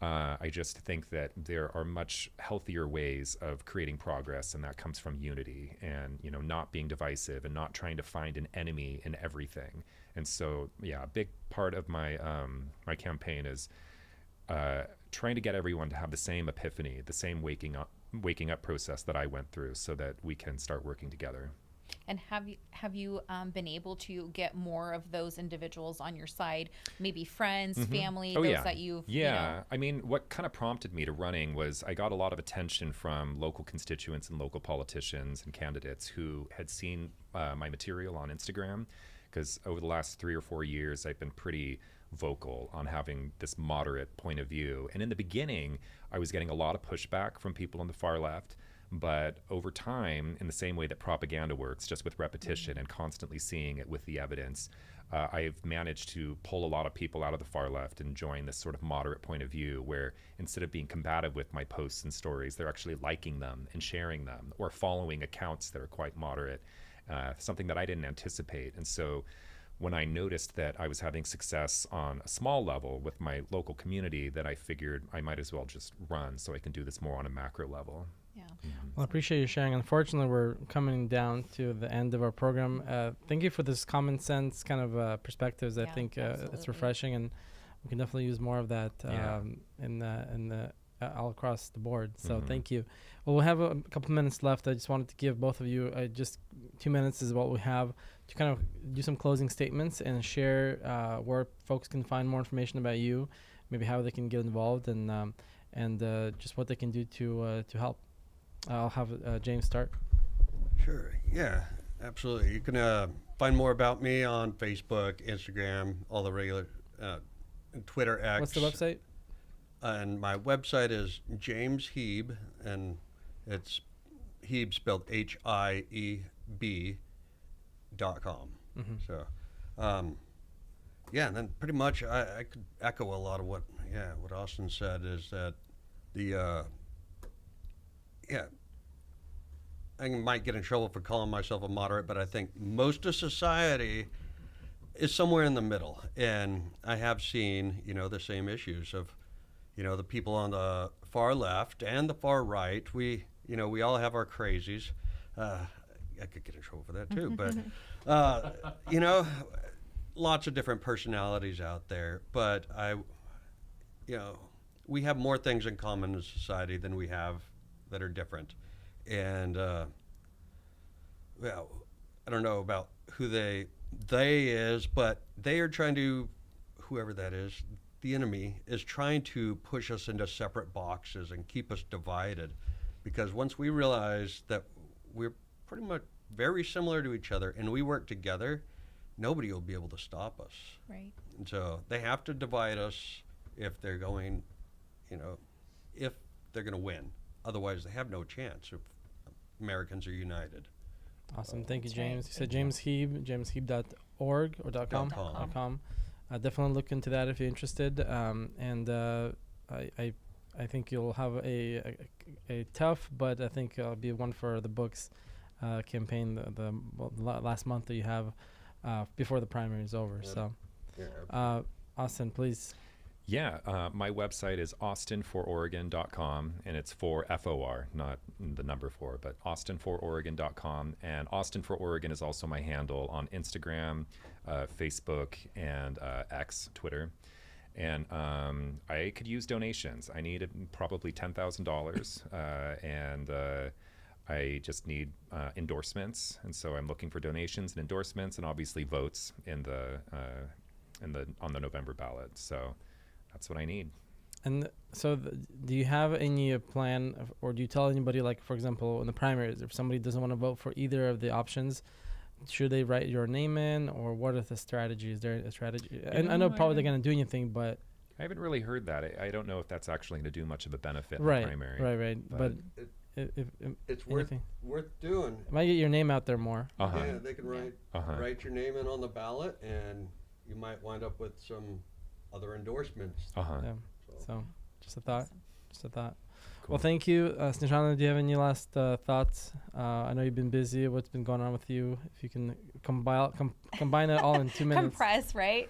Speaker 7: I just think that there are much healthier ways of creating progress, and that comes from unity and not being divisive and not trying to find an enemy in everything. And so, a big part of my my campaign is trying to get everyone to have the same epiphany, the same waking up process that I went through, so that we can start working together.
Speaker 5: And have you been able to get more of those individuals on your side? Maybe friends, family, those that you've
Speaker 7: I mean, what kind of prompted me to running was I got a lot of attention from local constituents and local politicians and candidates who had seen my material on Instagram, because over the last 3 or 4 years I've been pretty vocal on having this moderate point of view. And in the beginning, I was getting a lot of pushback from people on the far left. But over time, in the same way that propaganda works, just with repetition and constantly seeing it with the evidence, I've managed to pull a lot of people out of the far left and join this sort of moderate point of view, where instead of being combative with my posts and stories, they're actually liking them and sharing them, or following accounts that are quite moderate, something that I didn't anticipate. And so when I noticed that I was having success on a small level with my local community, that I figured I might as well just run so I can do this more on a macro level.
Speaker 5: Yeah.
Speaker 4: Well, I appreciate you sharing. Unfortunately, we're coming down to the end of our program. Thank you for this common sense kind of perspectives. I think it's refreshing, and we can definitely use more of that all across the board. So thank you. Well, we'll have a couple minutes left. I just wanted to give both of you just 2 minutes is what we have to kind of do some closing statements and share where folks can find more information about you, maybe how they can get involved, and just what they can do to help. I'll have James start.
Speaker 6: Sure. Yeah, absolutely. You can find more about me on Facebook, Instagram, all the regular Twitter, X.
Speaker 4: What's the website?
Speaker 6: And my website is James Heeb, and it's Heeb spelled HIEB.com. So, and then pretty much I could echo a lot of what Austin said, is that I might get in trouble for calling myself a moderate, but I think most of society is somewhere in the middle. And I have seen, the same issues of, the people on the far left and the far right. We all have our crazies. I could get in trouble for that too, but, lots of different personalities out there. But we have more things in common in society than we have that are different. And I don't know about who they is, but they are trying to, whoever that is, the enemy is trying to push us into separate boxes and keep us divided. Because once we realize that we're pretty much very similar to each other and we work together, nobody will be able to stop us.
Speaker 5: Right.
Speaker 6: And so they have to divide us if they're going, if they're going to win. Otherwise, they have no chance if Americans are united.
Speaker 4: Awesome. Thank you,
Speaker 5: That's right.
Speaker 4: James. You said James Heeb, jamesheeb.org or .com?
Speaker 6: .com.
Speaker 4: Definitely look into that if you're interested. I think you'll have a tough, but I think it'll be one for the books campaign the last month that you have before the primary is over.
Speaker 6: Yep.
Speaker 4: So,
Speaker 6: Yeah,
Speaker 4: Austin, please.
Speaker 7: Yeah, my website is austinfororegon.com, and it's for FOR, not the number 4, but austinfororegon.com. And Austin for Oregon is also my handle on Instagram, Facebook, and X, Twitter. And I could use donations. I need probably $10,000, and I just need endorsements. And so I'm looking for donations and endorsements, and obviously votes on the November ballot. So that's what I need.
Speaker 4: And so do you have any plan or do you tell anybody, like, for example, in the primaries, if somebody doesn't want to vote for either of the options, should they write your name in, or what is the strategy? Is there a strategy? And I know probably they're going to do anything, but
Speaker 7: I haven't really heard that. I don't know if that's actually going to do much of a benefit in
Speaker 4: right,
Speaker 7: the primary.
Speaker 4: Right. But if
Speaker 6: it's
Speaker 4: anything,
Speaker 6: worth doing.
Speaker 4: it might get your name out there more.
Speaker 6: Yeah, they can write your name in on the ballot, and you might wind up with some other endorsements.
Speaker 4: Yeah. So just a thought.
Speaker 5: Awesome.
Speaker 4: Just a thought.
Speaker 7: Cool.
Speaker 4: Well, thank you. Snejana, do you have any last thoughts? I know you've been busy. What's been going on with you? If you can combine it all in 2 minutes.
Speaker 5: Compress, right?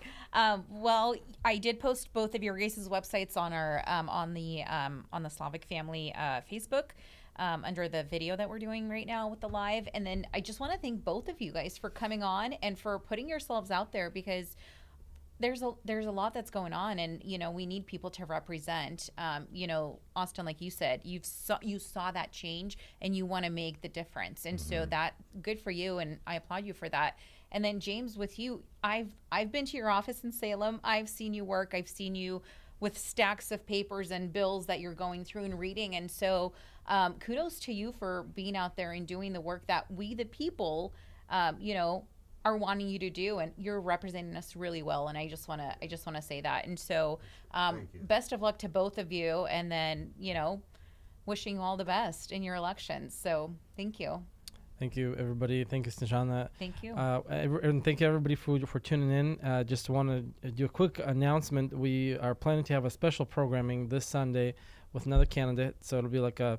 Speaker 5: Well, I did post both of your guys' websites on our on the Slavic family Facebook under the video that we're doing right now with the live. And then I just want to thank both of you guys for coming on and for putting yourselves out there, because there's a lot that's going on, and we need people to represent. Austin, like you said, you saw that change, and you want to make the difference, and so that good for you, and I applaud you for that. And then James, with you, I've been to your office in Salem. I've seen you work. I've seen you with stacks of papers and bills that you're going through and reading, and so kudos to you for being out there and doing the work that we, the people, are wanting you to do, and you're representing us really well. And I just want to say that. And so, best of luck to both of you. And then, wishing you all the best in your elections. So thank you.
Speaker 4: Thank you, everybody. Thank you, Snezhana.
Speaker 5: Thank you.
Speaker 4: And thank you, everybody, for tuning in. Just want to do a quick announcement. We are planning to have a special programming this Sunday with another candidate. So it'll be like a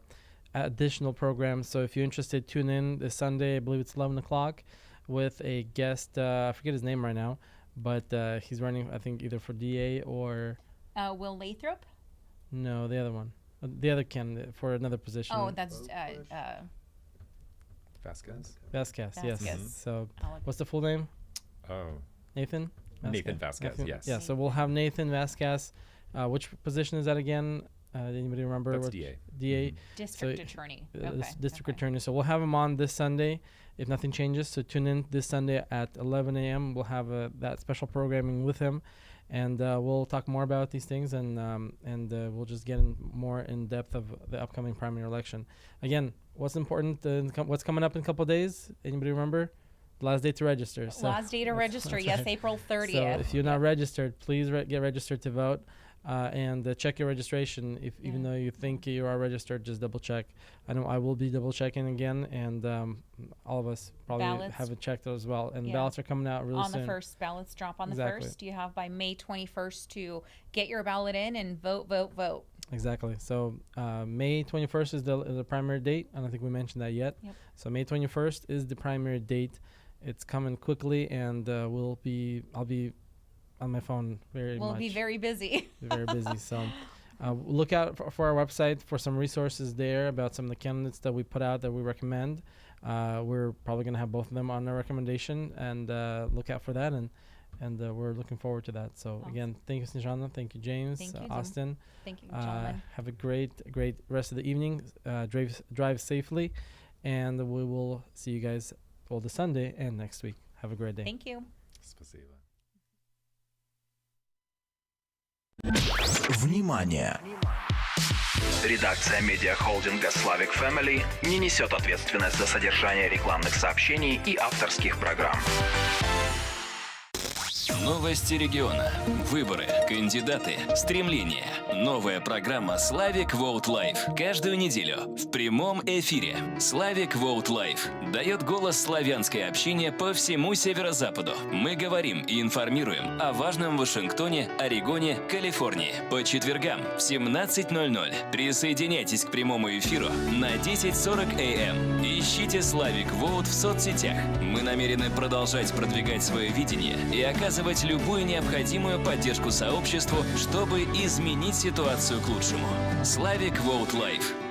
Speaker 4: additional program. So if you're interested, tune in this Sunday. I believe it's 11 o'clock with a guest. I forget his name right now, but he's running, I think, either for DA or...
Speaker 5: Will Lathrop?
Speaker 4: No, the other one. The other candidate for another position.
Speaker 5: Oh, that's...
Speaker 4: Vasquez, yes.
Speaker 5: Vasquez.
Speaker 4: So what's the full name?
Speaker 7: Oh.
Speaker 4: Nathan
Speaker 7: Vasquez, yes.
Speaker 4: Yeah, so we'll have Nathan Vasquez. Which position is that again? Anybody remember?
Speaker 7: That's DA.
Speaker 4: DA.
Speaker 5: District Attorney.
Speaker 4: District Attorney. So we'll have him on this Sunday if nothing changes. So tune in this Sunday at 11 a.m. We'll have that special programming with him. And we'll talk more about these things, and we'll just get more in depth of the upcoming primary election. Again, what's important? What's coming up in a couple of days? Anybody remember? Last day to register. So
Speaker 5: last day to register. Yes, right. April 30th.
Speaker 4: So if you're not registered, please get registered to vote. And check your registration. Even though you think you are registered, just double check. I know I will be double checking again, and all of us probably haven't checked those as well. And ballots are coming out really soon.
Speaker 5: On the 1st, ballots drop on the 1st. You have by May 21st to get your ballot in and vote.
Speaker 4: Exactly. So May 21st is the primary date. I don't think we mentioned that yet.
Speaker 5: Yep.
Speaker 4: So May 21st is the primary date. It's coming quickly, and I'll be on my phone
Speaker 5: We'll be very busy.
Speaker 4: Very busy. So look out for our website for some resources there about some of the candidates that we put out that we recommend. We're probably going to have both of them on our recommendation, and look out for that. And we're looking forward to that. So again, thank you, Snezhana. Thank you, James.
Speaker 5: Thank you,
Speaker 4: Austin.
Speaker 5: Thank you, gentlemen.
Speaker 4: Have a great rest of the evening. Drive safely, and we will see you guys all this Sunday and next week. Have a great day.
Speaker 5: Thank you.
Speaker 7: Спасибо.
Speaker 8: Внимание!
Speaker 3: Редакция медиахолдинга Slavic Family не несет ответственность за содержание рекламных сообщений и авторских программ.
Speaker 2: Новости региона, выборы, кандидаты, стремления. Новая программа Slavic Vote Live. Каждую неделю в прямом эфире. Slavic Vote Live дает голос славянской общине по всему северо-западу. Мы говорим и информируем о важном в Вашингтоне, Орегоне, Калифорнии. По четвергам в 17:00. Присоединяйтесь к прямому эфиру на 10:40 АМ. Ищите Slavic Vote в соцсетях. Мы намерены продолжать продвигать свое видение и оказывать любую необходимую поддержку сообществу, чтобы изменить ситуацию к лучшему. Slavic Vote Live.